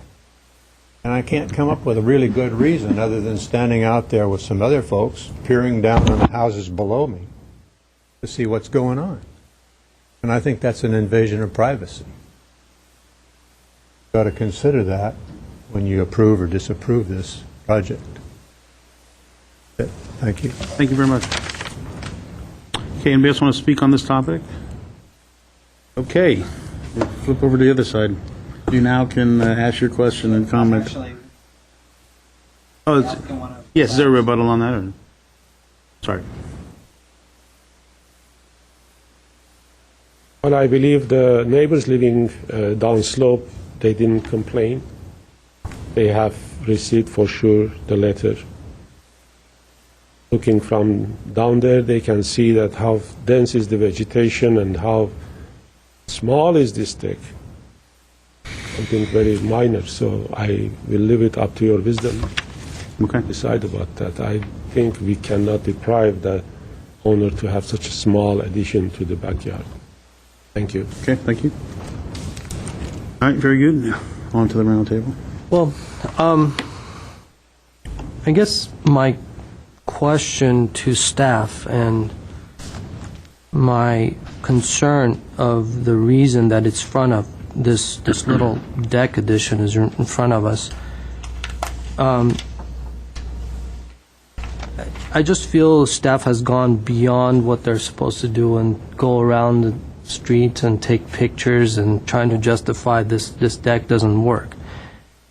And I can't come up with a really good reason other than standing out there with some other folks peering down on the houses below me to see what's going on. And I think that's an invasion of privacy. You've got to consider that when you approve or disapprove this project. Thank you. Thank you very much. Okay, anybody else want to speak on this topic? Okay, we'll flip over to the other side. You now can ask your question and comment. Yes, is there a rebuttal on that? Or? Sorry. Well, I believe the neighbors living downslope, they didn't complain. They have received for sure the letter. Looking from down there, they can see that how dense is the vegetation and how small is this deck. Something very minor, so I will leave it up to your wisdom. Okay. Decide about that. I think we cannot deprive the owner to have such a small addition to the backyard. Thank you. Okay, thank you. All right, very good. On to the round table. Well, I guess my question to staff and my concern of the reason that it's front of this little deck addition is in front of us. I just feel staff has gone beyond what they're supposed to do and go around the streets and take pictures and trying to justify this deck doesn't work.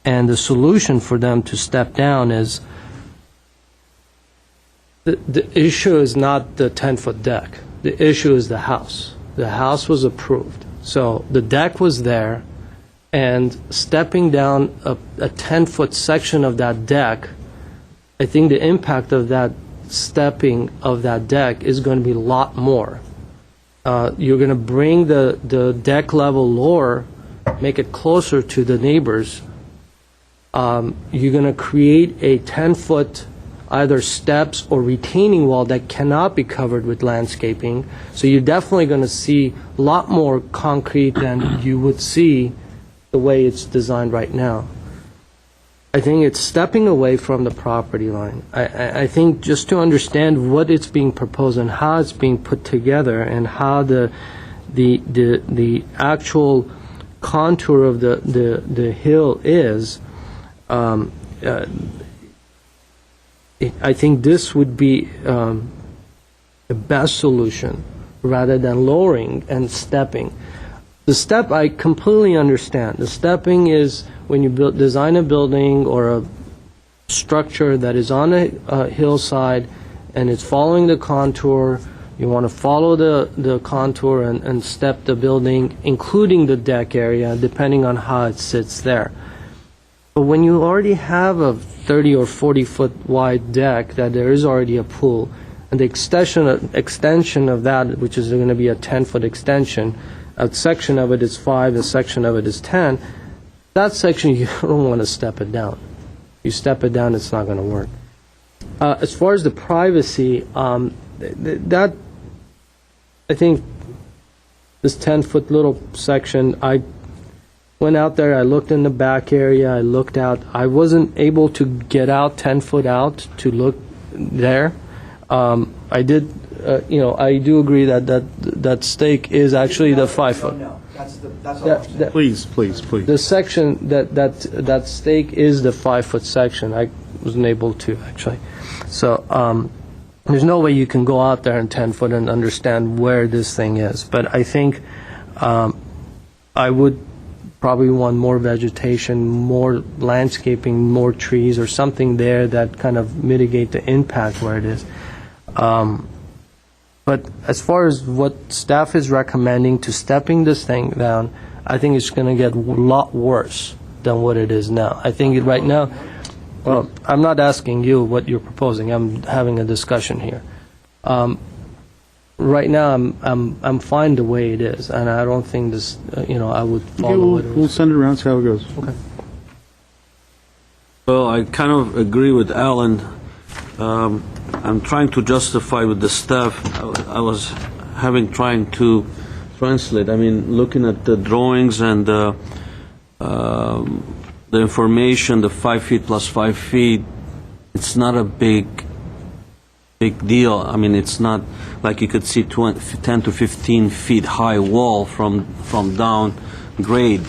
And the solution for them to step down is the issue is not the 10-foot deck. The issue is the house. The house was approved. So the deck was there, and stepping down a 10-foot section of that deck, I think the impact of that stepping of that deck is going to be a lot more. You're going to bring the deck level lower, make it closer to the neighbors. You're going to create a 10-foot either steps or retaining wall that cannot be covered with landscaping. So you're definitely going to see a lot more concrete than you would see the way it's designed right now. I think it's stepping away from the property line. I think just to understand what it's being proposed and how it's being put together and how the actual contour of the hill is, I think this would be the best solution rather than lowering and stepping. The step I completely understand. The stepping is when you design a building or a structure that is on a hillside and it's following the contour. You want to follow the contour and step the building, including the deck area, depending on how it sits there. But when you already have a 30 or 40 foot wide deck that there is already a pool, and the extension of that, which is going to be a 10-foot extension, a section of it is 5, a section of it is 10, that section you don't want to step it down. You step it down, it's not going to work. As far as the privacy, that I think this 10-foot little section, I went out there, I looked in the back area, I looked out. I wasn't able to get out 10 foot out to look there. I did, I do agree that stake is actually the 5 foot. No, that's all. Please. The section that stake is the 5 foot section. I wasn't able to actually. So there's no way you can go out there in 10 foot and understand where this thing is. But I think I would probably want more vegetation, more landscaping, more trees, or something there that kind of mitigate the impact where it is. But as far as what staff is recommending to stepping this thing down, I think it's going to get a lot worse than what it is now. I think right now, well, I'm not asking you what you're proposing. I'm having a discussion here. Right now, I'm fine the way it is, and I don't think this, I would follow it. We'll send it around, see how it goes. Okay. Well, I kind of agree with Alan. I'm trying to justify with the staff. I was trying to translate. I mean, looking at the drawings and the information, the 5 feet plus 5 feet, it's not a big deal. I mean, it's not like you could see 10 to 15 feet high wall from down grade.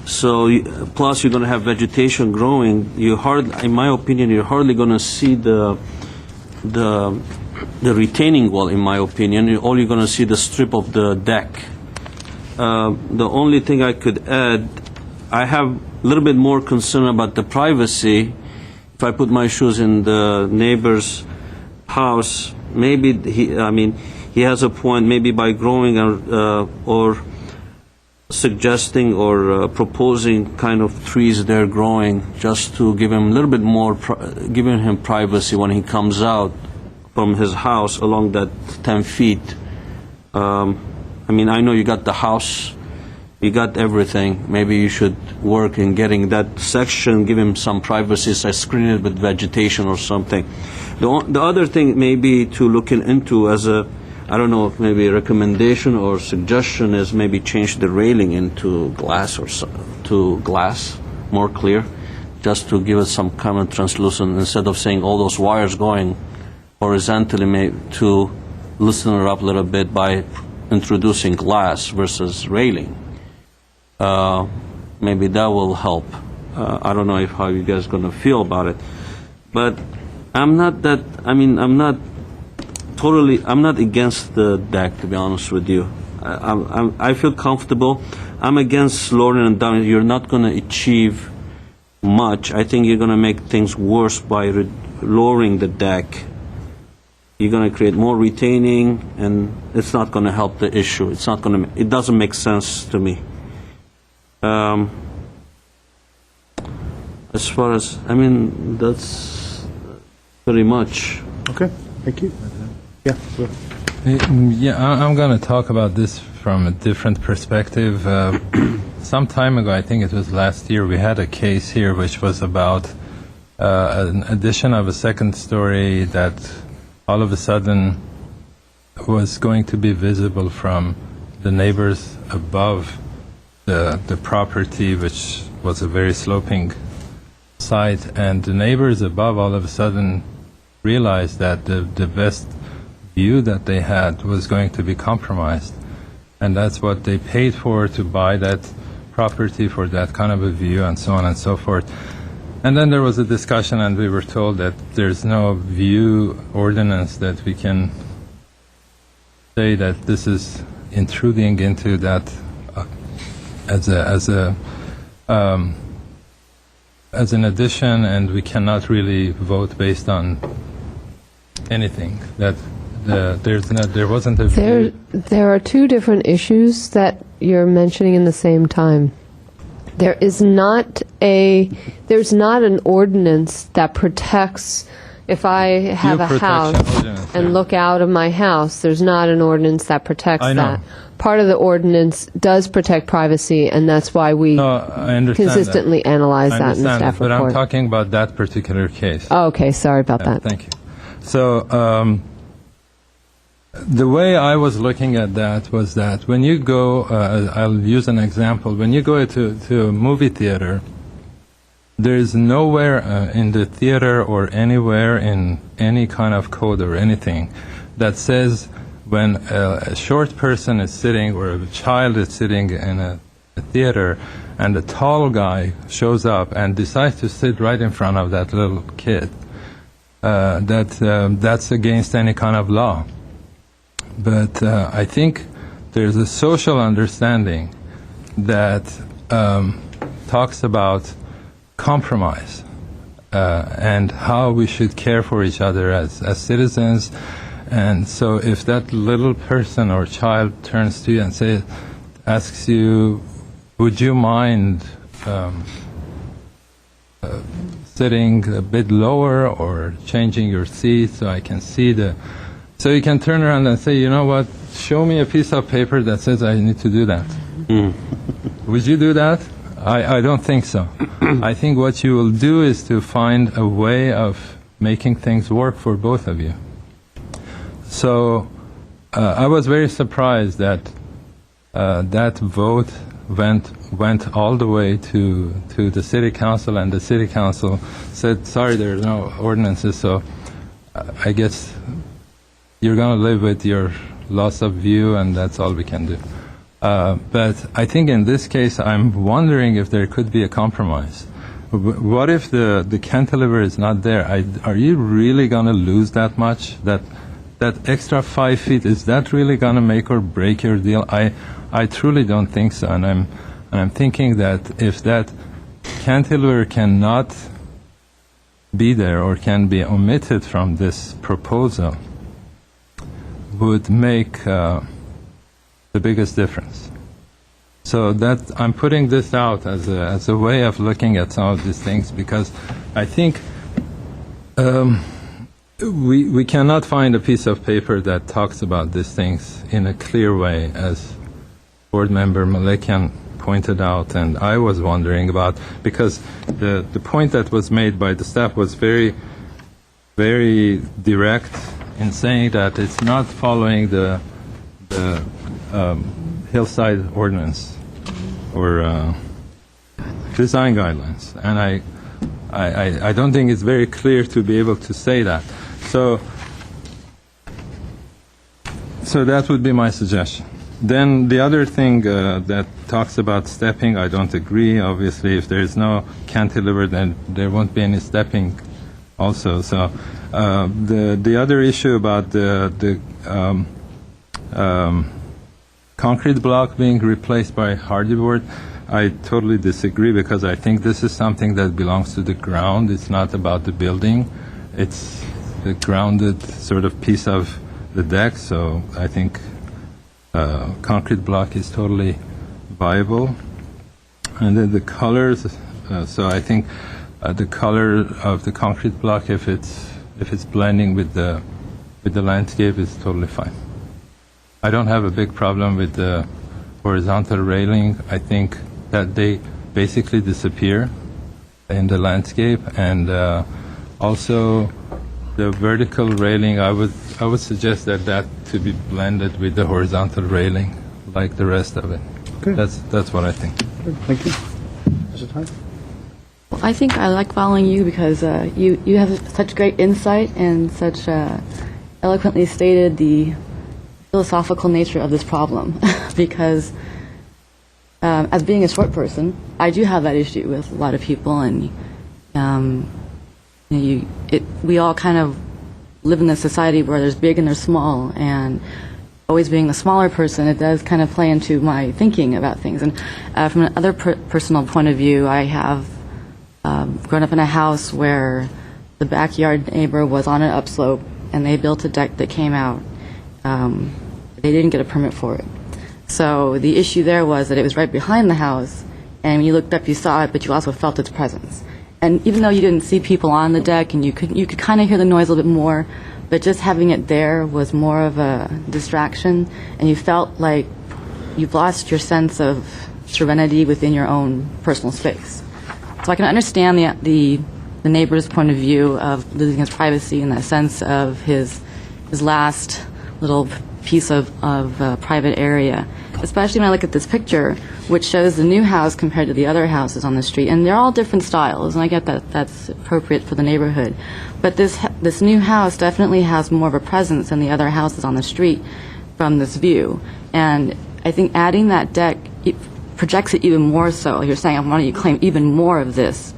So plus you're going to have vegetation growing. In my opinion, you're hardly going to see the retaining wall. In my opinion, all you're going to see the strip of the deck. The only thing I could add, I have a little bit more concern about the privacy. If I put my shoes in the neighbor's house, maybe he has a point. Maybe by growing or suggesting or proposing kind of trees they're growing just to give him a little bit more, giving him privacy when he comes out from his house along that 10 feet. I mean, I know you got the house, you got everything. Maybe you should work in getting that section, give him some privacy, so screen it with vegetation or something. The other thing maybe to look into as a, I don't know, maybe a recommendation or suggestion is maybe change the railing into glass or to glass, more clear, just to give it some kind of translucent, instead of saying all those wires going horizontally, to loosen it up a little bit by introducing glass versus railing. Maybe that will help. I don't know how you guys are going to feel about it. But I'm not against the deck, to be honest with you. I feel comfortable. I'm against lowering and down. You're not going to achieve much. I think you're going to make things worse by lowering the deck. You're going to create more retaining, and it's not going to help the issue. It's not going to. It doesn't make sense to me. As far as, that's pretty much. Okay, thank you. Yeah. Yeah, I'm going to talk about this from a different perspective. Some time ago, I think it was last year, we had a case here which was about an addition of a second story that all of a sudden was going to be visible from the neighbors above the property, which was a very sloping site, and the neighbors above all of a sudden realized that the best view that they had was going to be compromised, and that's what they paid for, to buy that property for that kind of a view, and so on and so forth. And then there was a discussion, and we were told that there's no view ordinance that we can say that this is intruding into that as an addition, and we cannot really vote based on anything. That there wasn't a view. There are two different issues that you're mentioning in the same time. There's not an ordinance that protects. If I have a house and look out of my house, there's not an ordinance that protects that. Part of the ordinance does protect privacy, and that's why we consistently analyze that in the staff report. But I'm talking about that particular case. Oh, okay, sorry about that. Thank you. So the way I was looking at that was that when you go, I'll use an example, when you go to a movie theater, there's nowhere in the theater or anywhere in any kind of code or anything that says when a short person is sitting or a child is sitting in a theater and a tall guy shows up and decides to sit right in front of that little kid, that's against any kind of law. But I think there's a social understanding that talks about compromise and how we should care for each other as citizens. And so if that little person or child turns to you and asks you, would you mind sitting a bit lower or changing your seat so I can see so you can turn around and say, you know what, show me a piece of paper that says I need to do that. Would you do that? I don't think so. I think what you will do is to find a way of making things work for both of you. So I was very surprised that that vote went all the way to the city council, and the city council said, sorry, there are no ordinances, so I guess you're going to live with your loss of view, and that's all we can do. But I think in this case, I'm wondering if there could be a compromise. What if the cantilever is not there? Are you really going to lose that much? That extra 5 feet, is that really going to make or break your deal? I truly don't think so. And I'm thinking that if that cantilever cannot be there or can be omitted from this proposal, would make the biggest difference. So that I'm putting this out as a way of looking at some of these things, because I think we cannot find a piece of paper that talks about these things in a clear way, as Board Member Malekian pointed out, and I was wondering about, because the point that was made by the staff was very, very direct in saying that it's not following the hillside ordinance or design guidelines, and I don't think it's very clear to be able to say that. So that would be my suggestion. Then the other thing that talks about stepping, I don't agree. Obviously, if there is no cantilever, then there won't be any stepping also. So the other issue about the concrete block being replaced by hardyboard, I totally disagree, because I think this is something that belongs to the ground. It's not about the building. It's a grounded sort of piece of the deck, so I think concrete block is totally viable. And then the colors, so I think the color of the concrete block, if it's blending with the landscape, is totally fine. I don't have a big problem with the horizontal railing. I think that they basically disappear in the landscape, and also the vertical railing, I would suggest that to be blended with the horizontal railing, like the rest of it. Okay. That's what I think. Thank you. Mr. Ty? Well, I think I like following you because you have such great insight and such eloquently stated the philosophical nature of this problem. Because as being a short person, I do have that issue with a lot of people, and we all kind of live in this society where there's big and there's small, and always being the smaller person, it does kind of play into my thinking about things. And from another personal point of view, I have grown up in a house where the backyard neighbor was on an upslope, and they built a deck that came out. They didn't get a permit for it. So the issue there was that it was right behind the house, and when you looked up, you saw it, but you also felt its presence. And even though you didn't see people on the deck, and you could kind of hear the noise a little bit more, but just having it there was more of a distraction, and you felt like you've lost your sense of serenity within your own personal space. So I can understand the neighbor's point of view of losing his privacy in that sense of his last little piece of private area, especially when I look at this picture, which shows the new house compared to the other houses on the street. And they're all different styles, and I get that that's appropriate for the neighborhood. But this new house definitely has more of a presence than the other houses on the street from this view. And I think adding that deck projects it even more so. You're saying, why don't you claim even more of this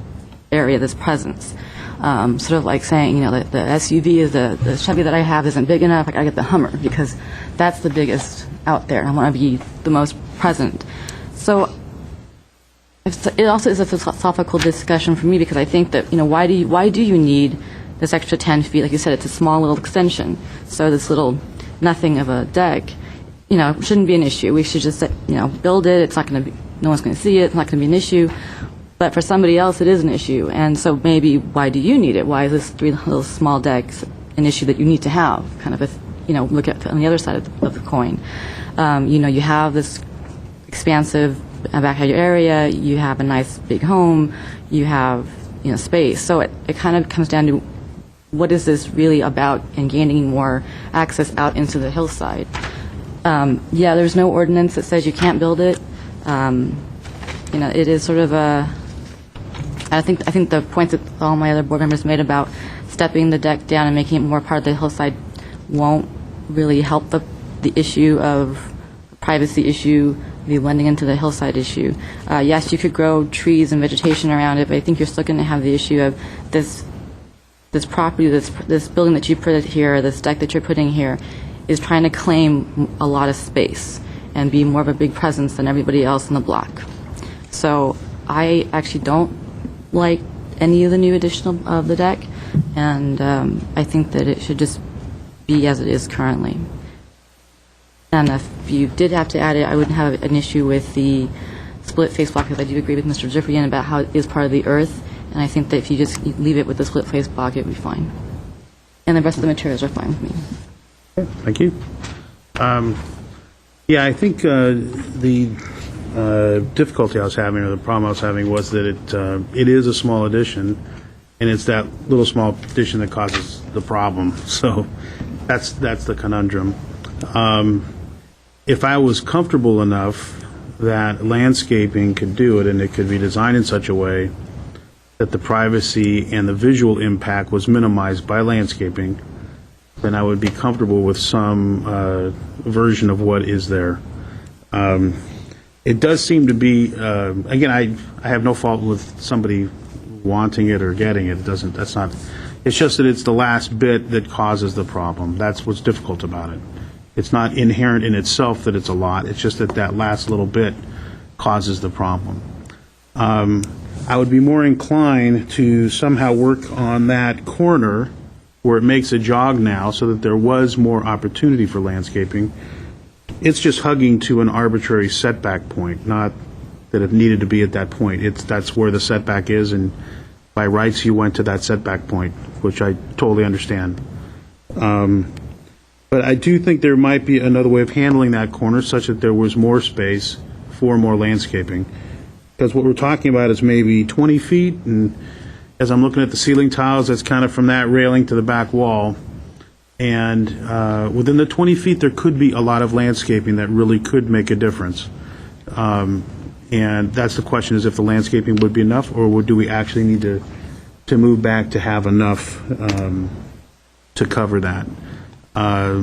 area, this presence? Sort of like saying, the SUV is the Chevy that I have isn't big enough. I gotta get the Hummer because that's the biggest out there. I want to be the most present. So it also is a philosophical discussion for me, because I think that why do you need this extra 10 feet? Like you said, it's a small little extension. So this little nothing of a deck, shouldn't be an issue. We should just build it. It's not going to be. No one's going to see it. It's not going to be an issue. But for somebody else, it is an issue. And so maybe why do you need it? Why is this 3 little small decks an issue that you need to have? Kind of look at on the other side of the coin. You have this expansive backyard area. You have a nice big home. You have space. So it kind of comes down to what is this really about, and gaining more access out into the hillside. There's no ordinance that says you can't build it. It is sort of I think the points that all my other board members made about stepping the deck down and making it more part of the hillside won't really help the issue of privacy issue, the blending into the hillside issue. Yes, you could grow trees and vegetation around it, but I think you're still going to have the issue of this property, this building that you put here, this deck that you're putting here, is trying to claim a lot of space and be more of a big presence than everybody else in the block. So I actually don't like any of the new addition of the deck, and I think that it should just be as it is currently. And if you did have to add it, I wouldn't have an issue with the split face block, because I do agree with Mr. Zifrian about how it is part of the earth, and I think that if you just leave it with the split face block, it would be fine. And the rest of the materials are fine with me. Thank you. Yeah, I think the difficulty I was having, or the problem I was having, was that it is a small addition, and it's that little small addition that causes the problem. So that's the conundrum. If I was comfortable enough that landscaping could do it, and it could be designed in such a way that the privacy and the visual impact was minimized by landscaping, then I would be comfortable with some version of what is there. It does seem to be, again, I have no fault with somebody wanting it or getting it. It's just that it's the last bit that causes the problem. That's what's difficult about it. It's not inherent in itself that it's a lot. It's just that last little bit causes the problem. I would be more inclined to somehow work on that corner where it makes a jog now, so that there was more opportunity for landscaping. It's just hugging to an arbitrary setback point, not that it needed to be at that point. That's where the setback is, and by rights you went to that setback point, which I totally understand. But I do think there might be another way of handling that corner such that there was more space for more landscaping. Because what we're talking about is maybe 20 feet, and as I'm looking at the ceiling tiles, that's kind of from that railing to the back wall. And within the 20 feet, there could be a lot of landscaping that really could make a difference. And that's the question, is if the landscaping would be enough, or do we actually need to move back to have enough to cover that? I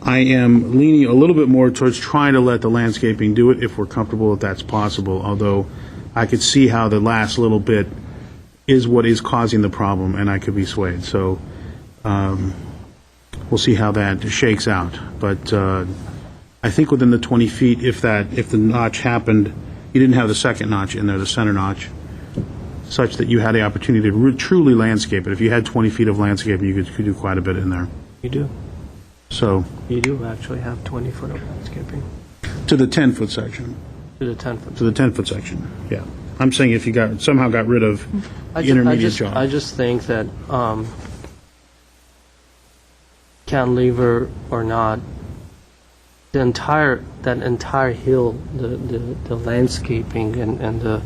am leaning a little bit more towards trying to let the landscaping do it if we're comfortable if that's possible, although I could see how the last little bit is what is causing the problem, and I could be swayed. So we'll see how that shakes out. But I think within the 20 feet, if the notch happened, you didn't have the second notch in there, the center notch, such that you had the opportunity to truly landscape it. If you had 20 feet of landscaping, you could do quite a bit in there. You do. So You do actually have 20 foot of landscaping to the 10-foot section. to the 10 foot. To the 10-foot section, yeah. I'm saying if you somehow got rid of the intermediate jog. I just think that cantilever or not, that entire hill, the landscaping and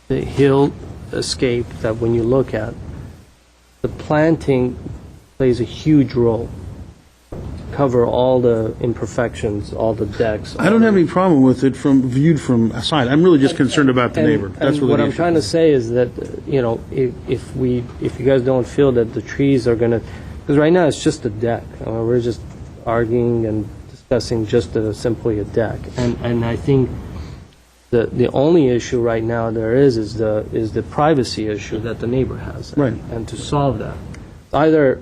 the hill escape, that when you look at, the planting plays a huge role. Cover all the imperfections, all the decks. I don't have any problem with it viewed from aside. I'm really just concerned about the neighbor. That's really what the I'm issue. trying to say is that, if you guys don't feel that the trees are going to, because right now it's just a deck. We're just arguing and discussing just simply a deck, and I think the only issue right now there is the privacy issue that the neighbor has, Right. And to solve that, either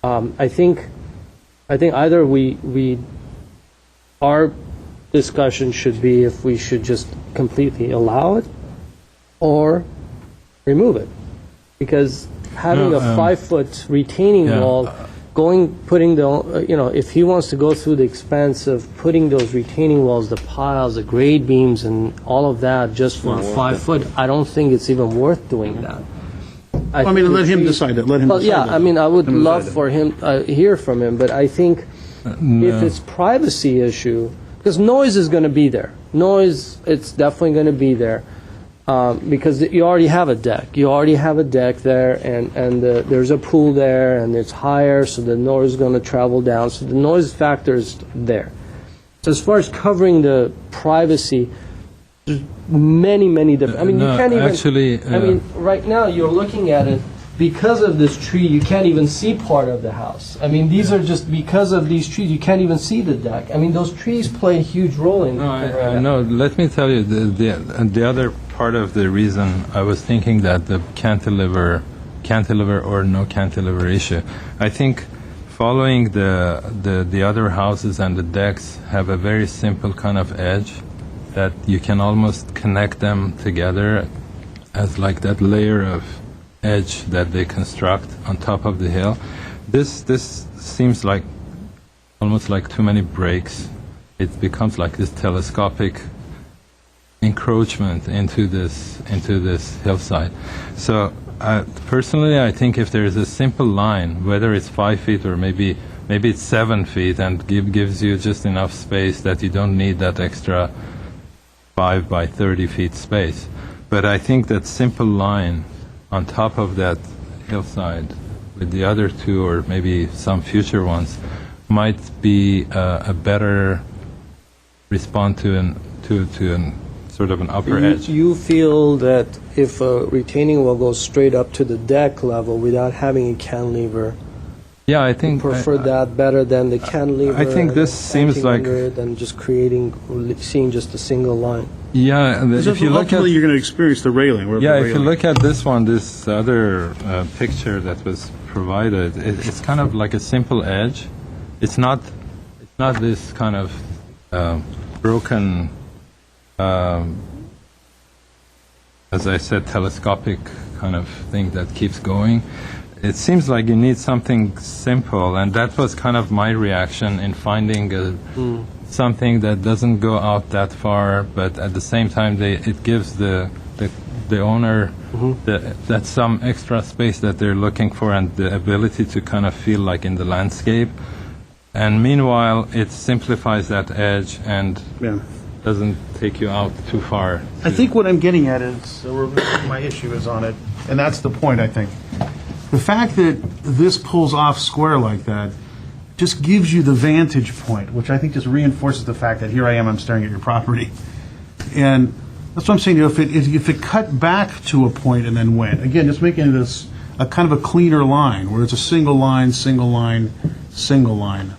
I think either our discussion should be if we should just completely allow it or remove it, because having a 5-foot retaining wall, putting if he wants to go through the expense of putting those retaining walls, the piles, the grade beams, and all of that just for a 5-foot, I don't think it's even worth doing that. I mean, let him decide it. Let him decide yeah, it. I mean, I would Let him love decide it. for him hear from him, but I think if it's privacy issue, because noise is going to be there. Noise, it's definitely going to be there, because you already have a deck. You already have a deck there, and there's a pool there, and it's higher, so the noise is going to travel down. So the noise factor is there. So as far as covering the privacy, there's many different. I mean, you can't even. Actually, I mean, right now you're looking at it. Because of this tree, you can't even see part of the house. I mean, these are just because of these trees, you can't even see the deck. I mean, those trees play a huge role in. No, let me tell you, the other part of the reason I was thinking that the cantilever or no cantilever issue, I think following the other houses and the decks have a very simple kind of edge that you can almost connect them together as like that layer of edge that they construct on top of the hill. This seems like almost like too many breaks. It becomes like this telescopic encroachment into this hillside. So personally, I think if there is a simple line, whether it's 5 feet or maybe it's 7 feet, and gives you just enough space that you don't need that extra 5 by 30 feet space. But I think that simple line on top of that hillside with the other two, or maybe some future ones, might be a better response to an sort of an upper edge. You feel that if a retaining wall goes straight up to the deck level without having a cantilever, Yeah, I think you prefer that better than the cantilever? I think this seems like than just seeing just a single line. Yeah, and if you look at ultimately, you're going to experience the railing. if you look at this one, this other picture that was provided, it's kind of like a simple edge. It's not this kind of broken, as I said, telescopic kind of thing that keeps going. It seems like you need something simple, and that was kind of my reaction in finding something that doesn't go out that far, but at the same time it gives the owner that some extra space that they're looking for, and the ability to kind of feel like in the landscape. And meanwhile, it simplifies that edge and doesn't take you out too far. I think what I'm getting at is, my issue is on it, and that's the point, I think. The fact that this pulls off square like that just gives you the vantage point, which I think just reinforces the fact that here I am, I'm staring at your property. And that's what I'm saying, if it cut back to a point and then went, again, just making this a kind of a cleaner line, where it's a single line, single line, single line.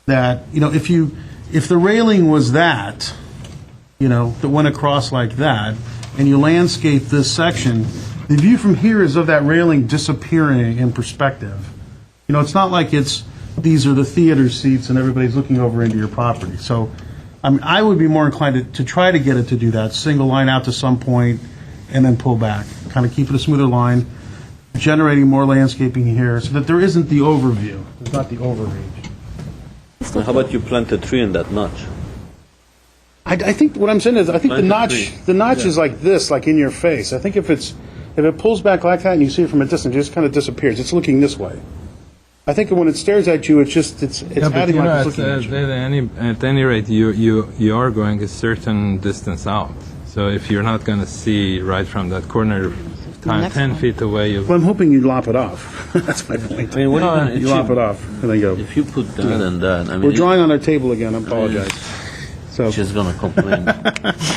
That, if the railing was that went across like that, and you landscape this section, the view from here is of that railing disappearing in perspective. It's not like these are the theater seats and everybody's looking over into your property. So I would be more inclined to try to get it to do that, single line out to some point and then pull back, kind of keep it a smoother line, generating more landscaping here so that there isn't the overview, there's not the overreach. How about you plant a tree in that notch? I think what I'm saying is, I think the notch is like this, like in your face. I think if it pulls back like that and you see it from a distance, it just kind of disappears. It's looking this way. I think when it stares at you, it's adding like it's looking at you. At any rate, you are going a certain distance out. So if you're not going to see right from that corner, 10 feet away, Well, I'm hoping you lop it off. That's my point. I mean, what are you You lop it off and then go. If you put that and that, I mean, We're drawing on our table again. I apologize. So she's going to complain.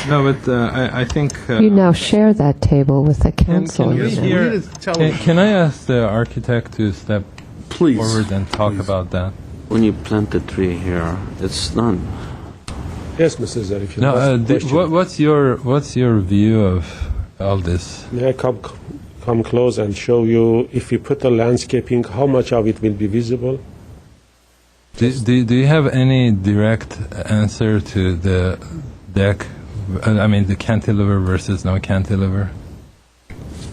No, but I think... You now share that table with the council. Can I ask the architect to step forward and talk about that? When you plant the tree here, it's done. Yes, Mr. Zar, if you No, ask the question. what's your view of all this? May I come close and show you, if you put the landscaping, how much of it will be visible? Do you have any direct answer to the deck? I mean, the cantilever versus no cantilever?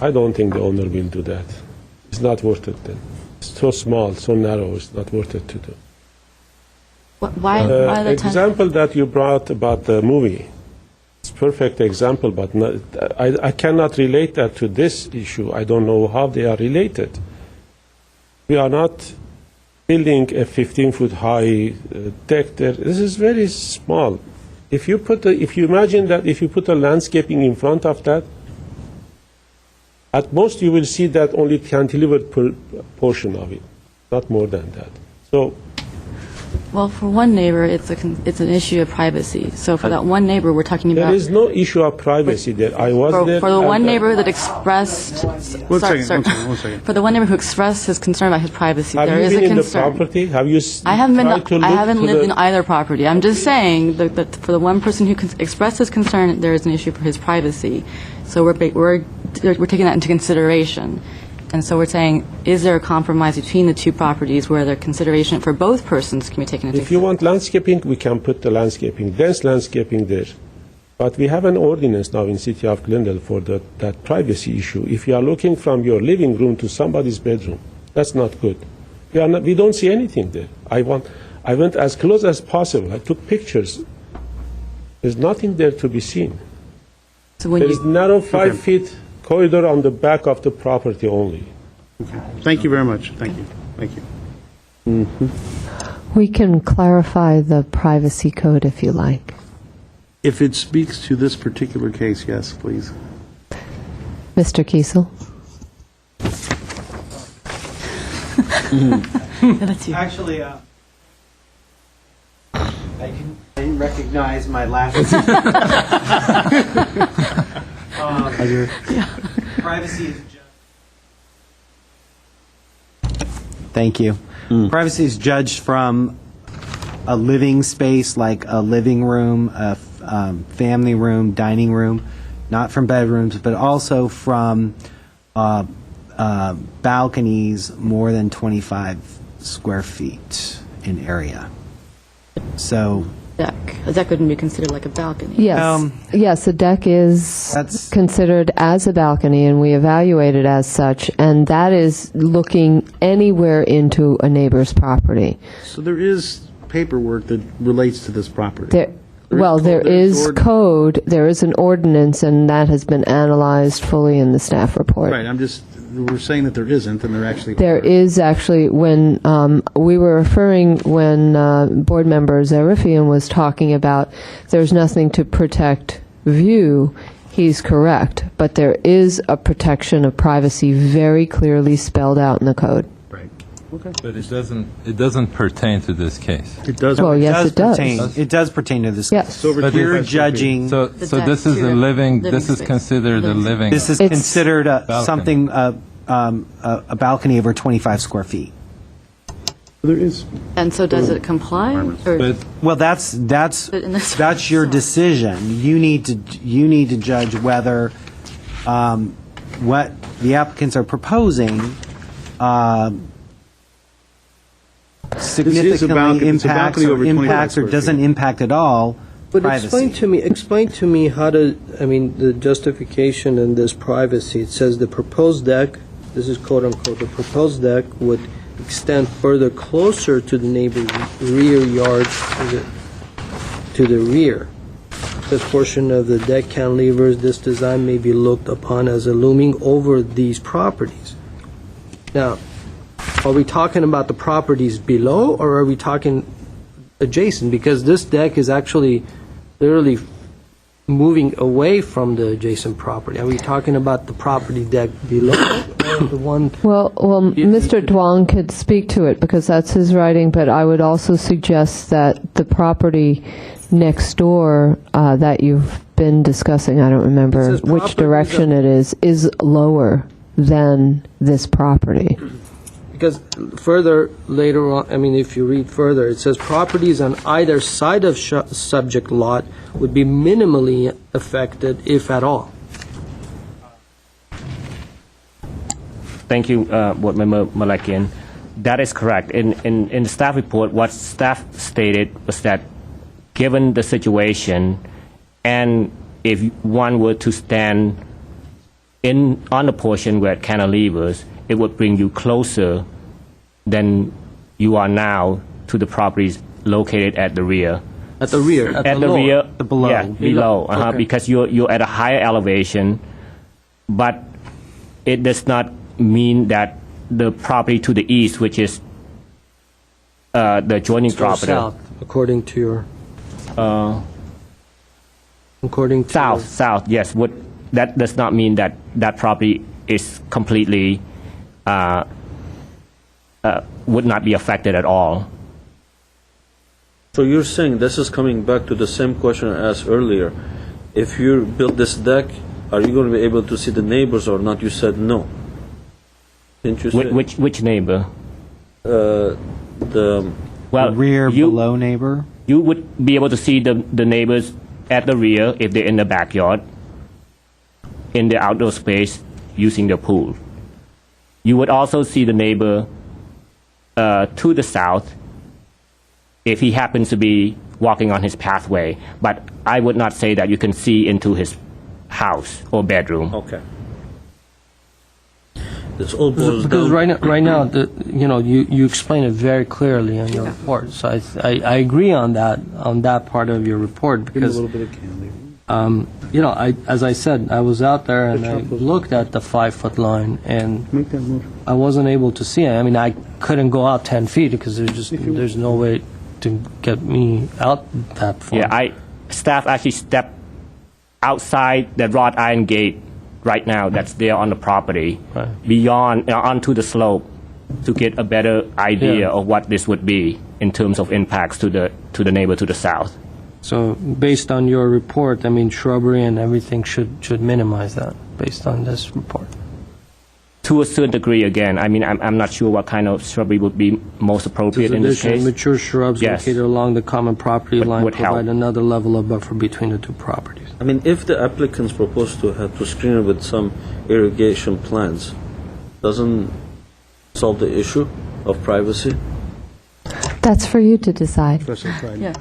I don't think the owner will do that. It's not worth it then. It's so small, so narrow, it's not worth it to do. Why the example that you brought about the movie, it's perfect example, but I cannot relate that to this issue. I don't know how they are related. We are not building a 15-foot high deck there. This is very small. If you imagine that if you put a landscaping in front of that, at most you will see that only cantilevered portion of it, not more than that. So. Well, for one neighbor, it's an issue of privacy. So for that one neighbor, we're talking about... There is no issue of privacy there. I was there... For the one neighbor that expressed... One second. For the one neighbor who expressed his concern about his privacy, there is a concern. Have you been in the property? Have you I haven't lived in either property. I'm just saying that for the one person who expressed his concern, there is an issue for his privacy. So we're taking that into consideration. And so we're saying, is there a compromise between the two properties where the consideration for both persons can be taken into If you want landscaping, we can put the landscaping, dense landscaping there. But we have an ordinance now in City of Glendale for that privacy issue. If you are looking from your living room to somebody's bedroom, that's not good. We don't see anything there. I went as close as possible. I took pictures. There's nothing there to be seen. So when There is you, narrow 5 feet corridor on the back of the property only. Thank you very much. Thank you. Thank you. We can clarify the privacy code if you like. If it speaks to this particular case, yes, please. Mr. Kiesel? that's you. Actually, I didn't recognize my last. Privacy is Thank you. Privacy is judged from a living space like a living room, a family room, dining room, not from bedrooms, but also from balconies more than 25 square feet in area. So Deck. A deck wouldn't be considered like a balcony. Yes. Yes, a deck is That's- considered as a balcony, and we evaluate it as such, and that is looking anywhere into a neighbor's property. So there is paperwork that relates to this property. There, well, there is code, there is an ordinance, and that has been analyzed fully in the staff report. Right, we're saying that there isn't, and there actually There is actually, when we were referring, when board member Zarifian was talking about there's nothing to protect view, he's correct, but there is a protection of privacy very clearly spelled out in the code. Right. But it doesn't pertain to this case. It does. Well, yes, it does. It does pertain to this. Yes. So over But here, You're judging. So The this deck is to a a living, living this is space. considered a living. This is It's- considered balcony. something, a balcony over 25 square feet. there is. And so does it comply? Or But Well, that's But in this- that's your decision. You need to judge whether what the applicants are proposing significantly it's a balcony over 25 impacts or square doesn't feet. impact at all But privacy. explain to me how to, I mean, the justification in this privacy. It says the proposed deck, this is quote unquote, the proposed deck would extend further closer to the neighbor's rear yard to the rear. This portion of the deck cantilevers, this design may be looked upon as a looming over these properties. Now, are we talking about the properties below, or are we talking adjacent? Because this deck is actually literally moving away from the adjacent property. Are we talking about the property deck below, or the one? Well, Mr. Duong could speak to it because that's his writing, but I would also suggest that the property next door that you've been discussing, I don't remember It says which properties direction it is lower than this property. Because further later on, I mean, if you read further, it says properties on either side of subject lot would be minimally affected, if at all. Thank you, Board Member Malakian. That is correct. In the staff report, what staff stated was that given the situation, and if one were to stand on the portion where cantilevers, it would bring you closer than you are now to the properties located at the rear. At the rear, at the the lower. rear, below. yeah, below, Okay. because you're at a higher elevation, but it does not mean that the property to the east, which is the adjoining Still property, south, according to your, according to south, yes, that does not mean that that property is completely would not be affected at all. So you're saying this is coming back to the same question I asked earlier. If you build this deck, are you going to be able to see the neighbors or not? You said no. Didn't you say? Which neighbor? The Well, rear you, below neighbor. you would be able to see the neighbors at the rear if they're in the backyard, in the outdoor space, using the pool. You would also see the neighbor to the south if he happens to be walking on his pathway. But I would not say that you can see into his house or bedroom. Okay. This all boils Because down. right now, you explain it very clearly in your report. So I agree on that part of your report Give me a because, little bit of candy. as I said, I was out there and I looked at the 5-foot line and Make that motion. I wasn't able to see it. I mean, I couldn't go out 10 feet because there's no way to get me out that far. Yeah, staff actually stepped outside the wrought iron gate right now that's there on the property, Right. beyond onto the slope to get a better idea Yeah. of what this would be in terms of impacts to the neighbor to the south. So based on your report, I mean, shrubbery and everything should minimize that based on this report. To a certain degree, again, I mean, I'm not sure what kind of shrubbery would be most appropriate in this case. Mature shrubs Yes. located along the common property line would help. provide another level of buffer between the two properties. I mean, if the applicants propose to have to screen it with some irrigation plants, doesn't solve the issue of privacy? That's for you to decide. Yeah.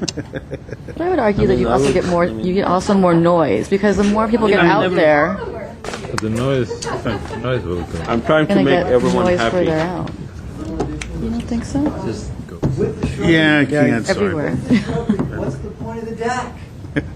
But I would argue that you also get more noise because the more people get out there, But the noise will go. I'm trying to gonna make get everyone noise happy. further out. You don't think so? Yeah, I can't, sorry. Everywhere. What's the point of the deck?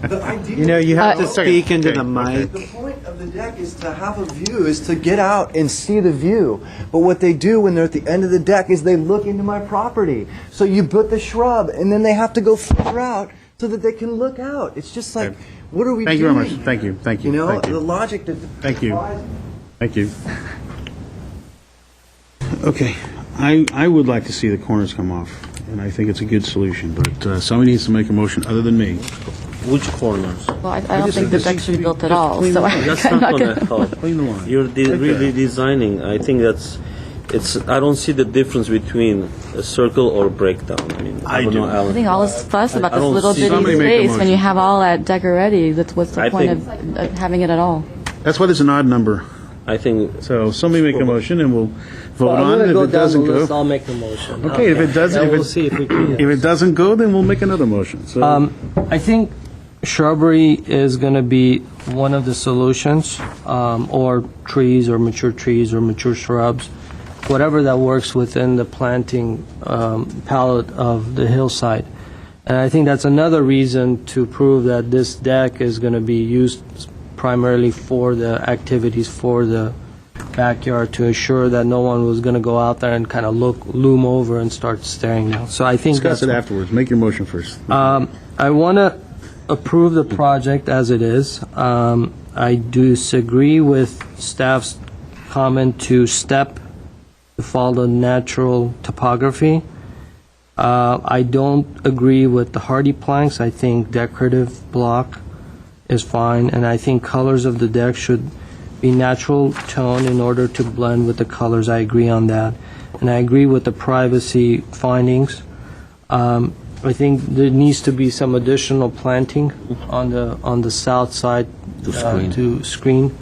The idea. You have to Second. speak into Okay, the mic. The point of the deck is to have a view, is to get out and see the view. But what they do when they're at the end of the deck is they look into my property. So you put the shrub, and then they have to go further out so that they can look out. It's just like, Okay. what are we Thank you doing? very much. Thank you. Thank you. You know, Thank you. the logic that. Thank you. Thank you. Okay, I would like to see the corners come off, and I think it's a good solution, but somebody needs to make a motion other than me. Which corners? Well, I don't think the deck should be built at all. So That's I'm not not going to gonna. help. Clean the line. You're really designing. I think I don't see the difference between a circle or breakdown. I mean, I don't do. know, Alan. I think all this fuss about I this don't little see- bitty Somebody make a space when motion. you have all that deck already, what's the I point think- of having it at all? That's why there's an odd number. I think So somebody make a motion, and we'll vote I'm on going it. to If go it down the doesn't list. go, I'll make the motion. okay. If it doesn't, And if we'll it, see if we can. if it doesn't go, then we'll make another motion. So I think shrubbery is going to be one of the solutions, or trees, or mature shrubs, whatever that works within the planting palette of the hillside. And I think that's another reason to prove that this deck is going to be used primarily for the activities for the backyard, to ensure that no one was going to go out there and kind of loom over and start staring down. So I think discuss that's it afterwards. Make your motion first. I want to approve the project as it is. I disagree with staff's comment to follow the natural topography. I don't agree with the hardy planks. I think decorative block is fine, and I think colors of the deck should be natural tone in order to blend with the colors. I agree on that. And I agree with the privacy findings. I think there needs to be some additional planting on the south side to screen.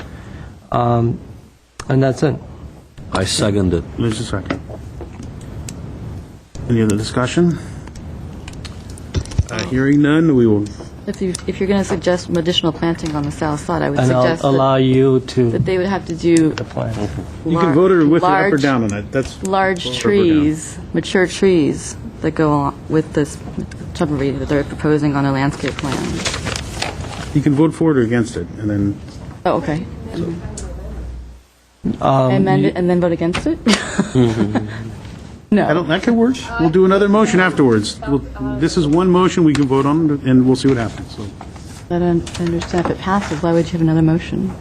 And that's it. I second it. Just a second. Any other discussion? Hearing none, we will. If you're going to suggest some additional planting on the south side, I would And suggest I'll allow you that to they would have to do the plan. You can vote it with it up or large- down on it. That's large up or down. trees, mature trees that go along with this shrubbery that they're proposing on a landscape plan. You can vote for it or against it, and then Oh, okay. Amend it and then vote against it? No. that could work. We'll do another motion afterwards. This is one motion we can vote on, and we'll see what happens. So I don't understand. If it passes, why would you have another motion?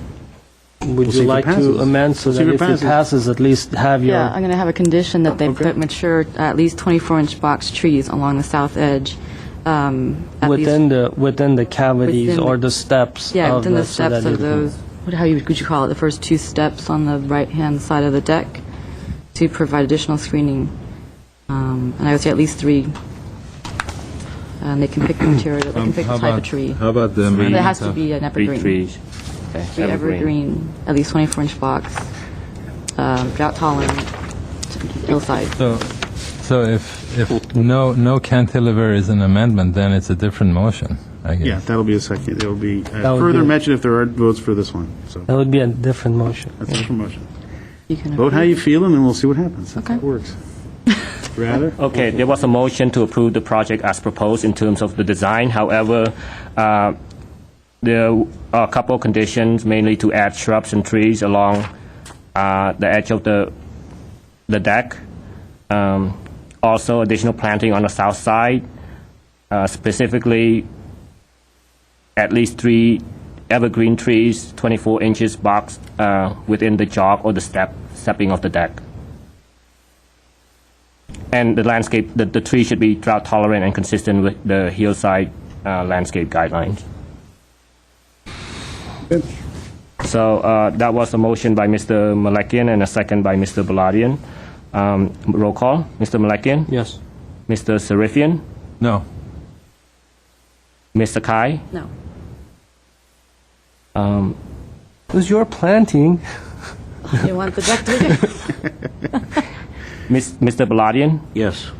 Would see you if it like passes. to amend so See that if it if it passes. passes, at least have your... Yeah, I'm going to have a condition that they Okay. put mature, at least 24-inch box trees along the south edge. At within least, the cavities within or the- the steps yeah, of within the so that steps of it- those. Would you call it? The first two steps on the right-hand side of the deck to provide additional screening. And I would say at least 3. And they can pick the material. They can pick the type of tree. How about the But it amendment has to of- be an evergreen. trees. Okay, Three evergreen, at least 24-inch box, drought tolerant, hillside. So if no cantilever is an amendment, then it's a different motion, I guess. yeah, that'll be a second. There will be That would further be- mention if there are votes for this one. So That would be a different motion. that's a different motion. you can Vote how approve. you feel, and then we'll see what happens. That's how it Okay. works. Rather? Okay, there was a motion to approve the project as proposed in terms of the design. However, there are a couple of conditions, mainly to add shrubs and trees along the edge of the deck. Also, additional planting on the south side, specifically at least 3 evergreen trees, 24 inches box within the jog or the stepping of the deck. And the landscape, the tree should be drought tolerant and consistent with the hillside landscape guidelines. So that was a motion by Mr. Malakian and a second by Mr. Baladian. Roll call. Mr. Malakian? Yes. Mr. Sarifian? No. Mr. Kai? No. It was your planting. You want the deck to be Mr. Baladian? Yes.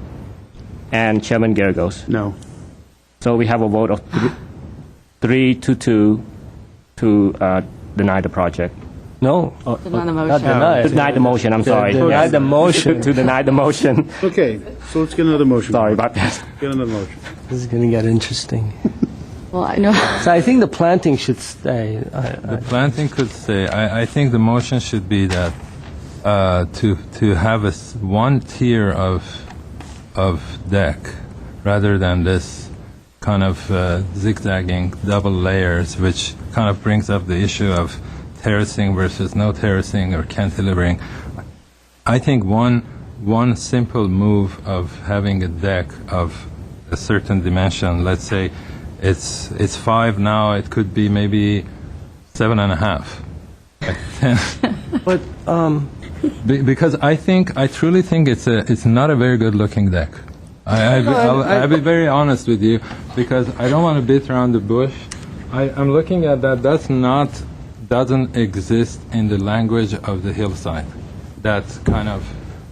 And Chairman Garagos? No. So we have a vote of 3 to 2 to deny the project. No. Deny the motion. Not deny. To deny the motion, I'm sorry. Deny Yes. the motion. To deny the motion. Okay, so let's get another motion. Sorry about that. Get another motion. This is going to get interesting. Well, I know. So I think the planting should stay. The planting could stay. I think the motion should be that to have one tier of deck rather than this kind of zigzagging double layers, which kind of brings up the issue of terracing versus no terracing or cantilevering. I think one simple move of having a deck of a certain dimension, let's say it's 5 now, it could be maybe 7.5. But Because I truly think it's not a very good looking deck. I'll be very honest with you, because I don't want to beat around the bush. I'm looking at that. Doesn't exist in the language of the hillside. That kind of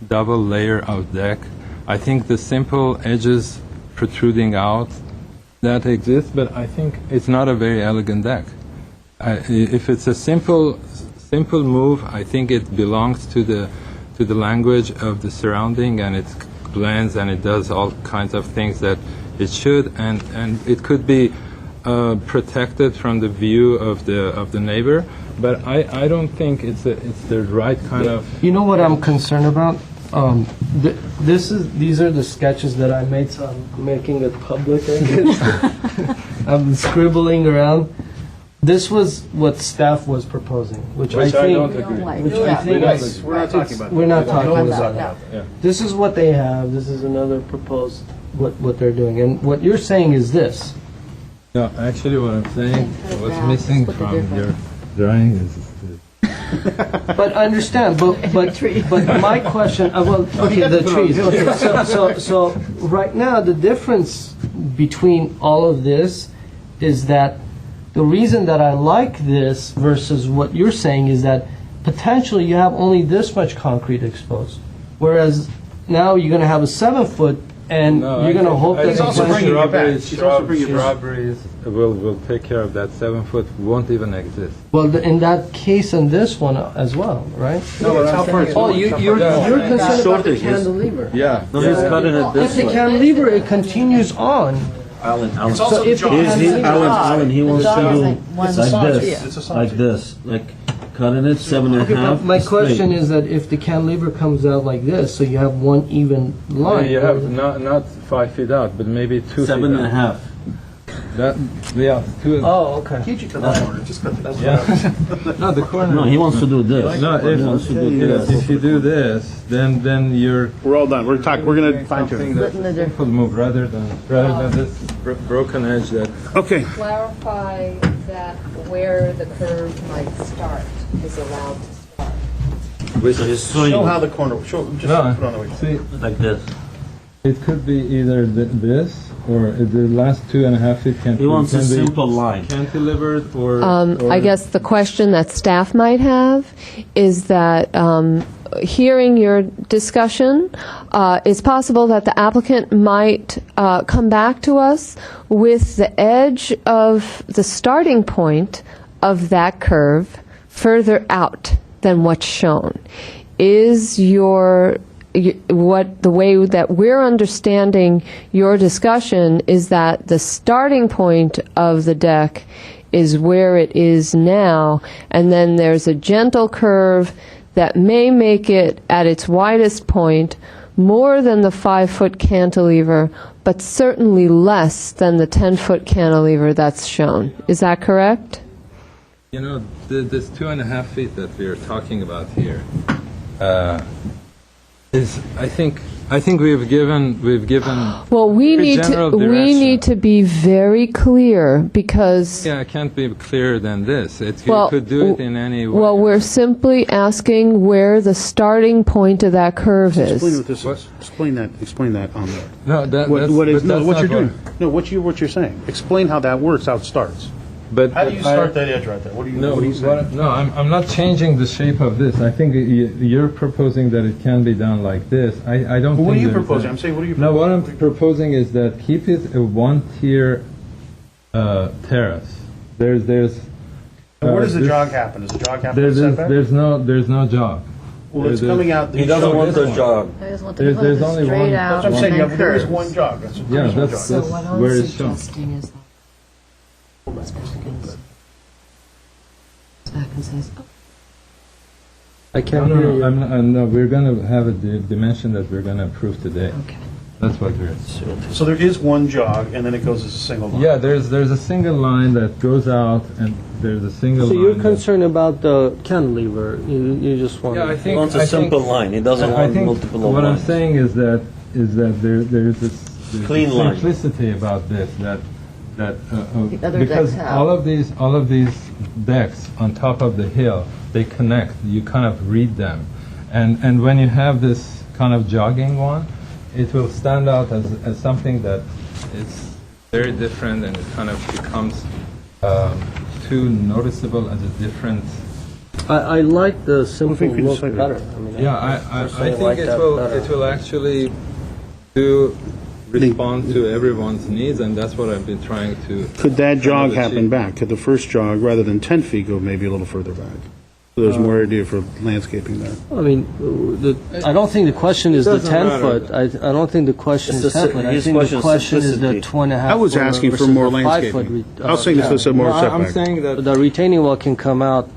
double layer of deck. I think the simple edges protruding out, that exists, but I think it's not a very elegant deck. If it's a simple move, I think it belongs to the language of the surrounding, and it blends and it does all kinds of things that it should, and it could be protected from the view of the neighbor. But I don't think it's the right kind of. you know what I'm concerned about? These are the sketches that I made, so I'm making it public. I guess. I'm scribbling around. This was what staff was proposing, which I think. don't agree. Which I think is, We're not talking about that. we're not talking about that. Yeah. This is what they have. This is another proposed what they're doing, and what you're saying is this. No, actually, what I'm saying, what's missing from your drawing is. But understand, but my question, okay, the trees. Okay, so right now the difference between all of this is that the reason that I like this versus what you're saying is that potentially you have only this much concrete exposed, whereas now you're going to have a 7-foot, and you're going to hope that He's also bringing it back. He's also bringing it back. Shrubberies will take care of that. 7 foot won't even exist. well, in that case, and this one as well, right? No, how far it's Oh, going. you're concerned about the Shortage is- cantilever. Yeah. No, he's cutting it If this the way. cantilever, it continues on. Alan, So if the Alan, he wants to do one like side. this, like this, like cutting it 7.5. Okay, but my straight. question is that if the cantilever comes out like this, so you have one even line. You have not 5 feet out, but maybe 2 feet. 7.5. That, yeah, 2. Oh, okay. No, the corner. No, he wants to do this. No, He wants to do this. if you do this, then you're We're all done. We're going to fine tune something it. that's a simple move rather than this broken edge that. Okay. Clarify that where the curve might start is allowed to start. So he's showing Show you how the corner, just put it on the way. See, like this. it could be either this or the last 2.5 feet can. He wants a can be simple line. cantilevered or. I guess the question that staff might have is that, hearing your discussion, it's possible that the applicant might come back to us with the edge of the starting point of that curve further out than what's shown. is what the way that we're understanding your discussion is that the starting point of the deck is where it is now, and then there's a gentle curve that may make it at its widest point more than the 5-foot cantilever, but certainly less than the 10-foot cantilever that's shown. Is that correct? You know, this 2.5 feet that we are talking about here is, I think we've given Well, we very need general to direction. be very clear because Yeah, I can't be clearer than this. You Well, could do it in any way. well, we're simply asking where the starting point of that curve Explain is. what this is. Explain that on there. No, that, What, that's, what is, but no, that's what not you're doing. No, what you're saying. Explain how that works, how it starts. But How do you start that edge right there? What are you, what are you saying? No, I'm not changing the shape of this. I think you're proposing that it can be done like this. I don't. Well, what are think you there is proposing? a- I'm saying, what are you No, what proposing? I'm proposing is that keep it a one-tier terrace. There's. And where does the this- jog happen? Does the jog happen in the setback? There's no jog. Well, it's there's- coming out. He doesn't want the jog. I just want to There's- put there's it only straight one- out. That's what I'm saying. and Yeah, then but there is curve. one jog. That's Yeah, one jog. that's So what I'm where it's shown. suggesting is that back and says, oh, I can't hear you. No, we're going to have a dimension that we're going to approve today. okay. That's what we're. So there is one jog, and then it goes as a single line. Yeah, there's a single line that goes out, and there's a single So line. you're that- concerned about the cantilever. You just want. Yeah, I He think wants I a simple think- line. He doesn't I want think multiple what I'm lines. saying is that there's this Clean line. simplicity about this that The other because decks have. all of these decks on top of the hill, they connect. You kind of read them, and when you have this kind of jogging one, it will stand out as something that is very different, and it kind of becomes too noticeable as a different. I like the simple think we look decided. better. I mean, Yeah, I personally think like it that will better. it will actually respond to everyone's needs, and that's what I've been trying to. Could that jog achieve. happen back? Could the first jog, rather than 10 feet, go maybe a little further back? So there's more idea for landscaping there. I mean, I don't think the question is the doesn't 10 matter. foot. I don't think the question It's is the 10 si- foot. I his think the question is question is the simplicity. 2.5. I was asking for versus more the 5 foot landscaping. I was saying this was a more No, I'm setback. saying that The retaining wall can come out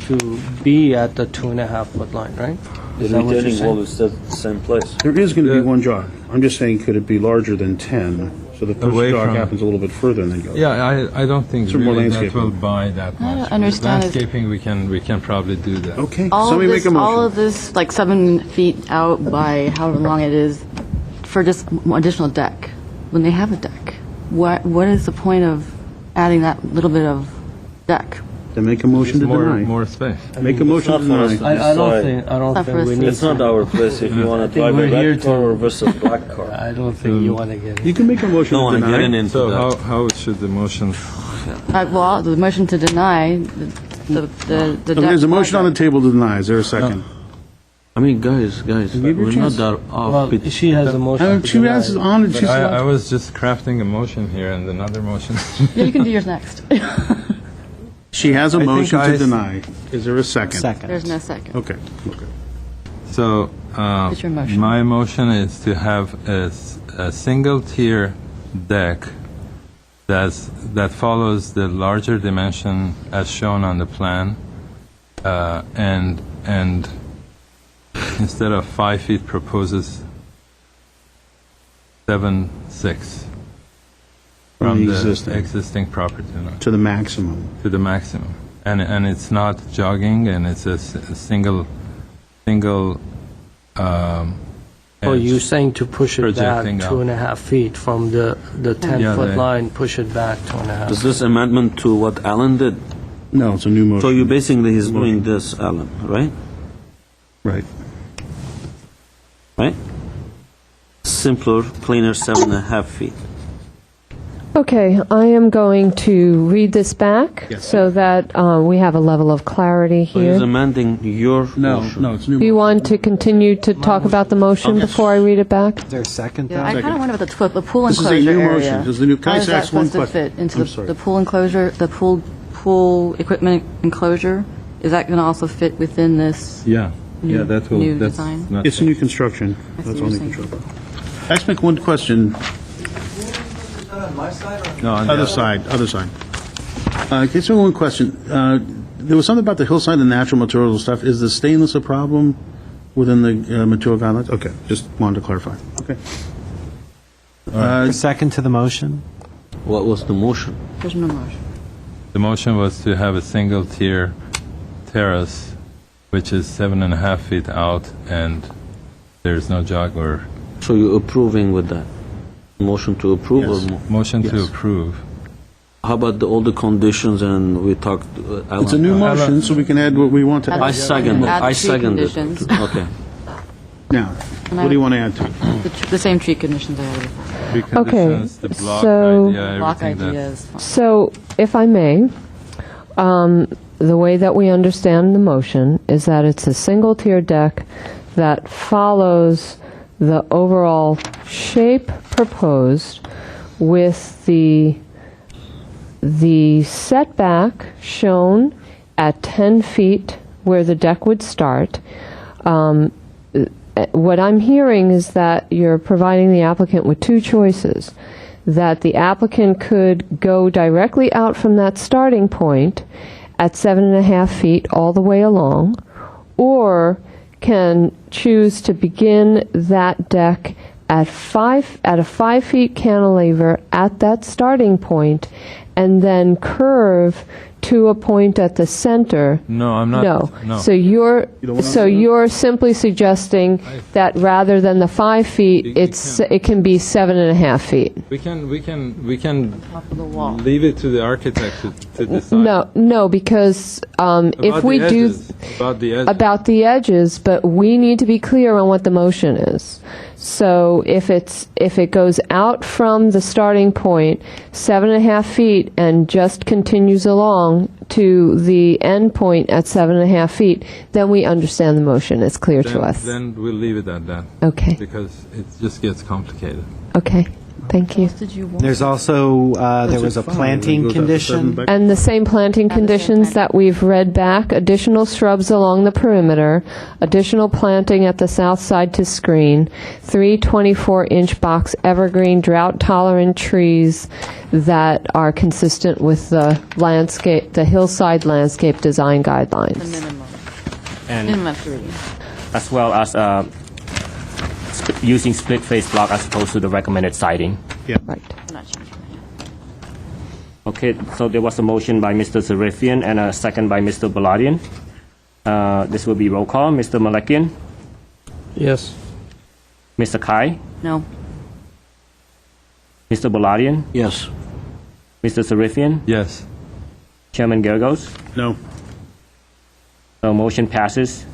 to be at the 2.5 foot line, right? The Is that what you're retaining wall saying? is at the same place. There is going to be Yeah. one jog. I'm just saying, could it be larger than 10? So the first Away jog from- happens a little bit further and then goes. yeah, I don't think Some more really that landscaping. will buy that much. don't understand is- Landscaping, we can probably do that. Okay, All of somebody this, make a all motion. of this, like 7 feet out by however long it is, for just additional deck. When they have a deck, what is the point of adding that little bit of deck? Then make a motion to more deny. more space. Make a motion to It's not for us deny. to I don't decide. think. I don't Not think for we us. need. It's not our place if you want to think drive we're a here red car to- or versus black car. I don't think you want to get. You can make a motion Don't to want to get deny. into So that. how should the motion? Well, the motion to deny the Okay, deck there's a motion on the project. table to deny. Is there a second? I mean, guys, Give your we're not chance. that off. Well, bit- she has a motion. to She deny. has on it. She's I was just crafting a motion here and another motion. Yeah, you can do yours next. She has a think motion I to s- deny. Is there a second? There's no second. Okay. So It's your motion. my motion is to have a single tier deck that follows the larger dimension as shown on the plan, and instead of 5 feet proposes 7.6 from the existing property line To the maximum. to the maximum, and it's not jogging, and it's a single. Oh, edge. you're saying to push it back Projecting out. 2.5 feet from the 10 Yeah, foot they- line, push it back 2.5. Is this amendment to what Alan did? No, it's a new motion. So you basically he's doing this, Alan, right? Right. Right? Simpler, cleaner, 7.5 feet. Okay, I am going to read this back so that we have a level of clarity So he's here. amending your No, motion. no, it's new. Do you want to continue to talk about the motion before I read it back? Is there a second? Yeah, I kind of wonder about the pool This is a enclosure new area. motion. This is a new- can I How just is that ask one supposed to question? fit into I'm sorry. the pool enclosure, the pool equipment enclosure? Is that going to also fit within this? Yeah. new, Yeah, that will, new that's design? not. It's new construction. I see That's what all you're new saying. construction. Ask me one question. On my side or? No, on the Other side, other side. Can you ask me one question? There was something about the hillside and natural materials and stuff. Is the stainless a problem within the material guidelines? Okay, just wanted to clarify. Okay. A second to the motion? What was the motion? There's no motion. The motion was to have a single-tier terrace, which is 7.5 feet out, and there's no jog or So you're approving with that? Motion to approve Yes. or motion to Yes. approve. how about all the conditions and we talked? Alan? It's a new motion, so we can add what we want to I add. second it. Add the I tree second it. conditions. Okay. Now, what do you want to add to it? The same tree conditions I had before. Three Okay, conditions, the block so- idea, Block everything idea that. is fine. So, if I may, the way that we understand the motion is that it's a single-tier deck that follows the overall shape proposed with the setback shown at 10 feet where the deck would start. What I'm hearing is that you're providing the applicant with two choices. That the applicant could go directly out from that starting point at 7.5 feet all the way along, or can choose to begin that deck at a 5 feet cantilever at that starting point, and then curve to a point at the center. No, I'm not. No. So you're simply suggesting that rather than the 5 feet, it can be 7.5 feet. We can Top of the wall. leave it to the architect to decide. No, because if About we the do edges, about the edges, but we need to be clear on what the motion is. So if it goes out from the starting point 7.5 feet and just continues along to the end point at 7.5 feet, then we understand the motion. It's clear to us. Then we'll leave it at that. Okay. Because it just gets complicated. Okay. Thank you. Did you want? There's also, there was a planting condition. And the same planting conditions that we've read back, additional shrubs along the perimeter, additional planting at the south side to screen, 3 24-inch box evergreen drought-tolerant trees that are consistent with the hillside landscape design The guidelines. minimum. And Minimum of 3. as well as using split face block as opposed to the recommended siding. Right. I'm not changing that. Okay, so there was a motion by Mr. Zarifian and a second by Mr. Baladian. This will be roll call. Mr. Malakian, Yes. Mr. Kai, No. Mr. Baladian, Yes. Mr. Zarifian, Yes. Chairman Gergos. No. So motion passes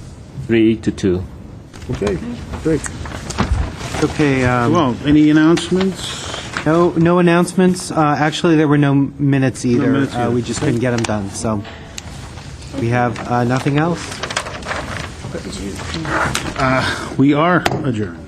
3-2. Okay, great. Okay, Well, any announcements? no announcements. Actually, there were no minutes either. minutes either. We just couldn't get them done, so we have nothing else. We are adjourned.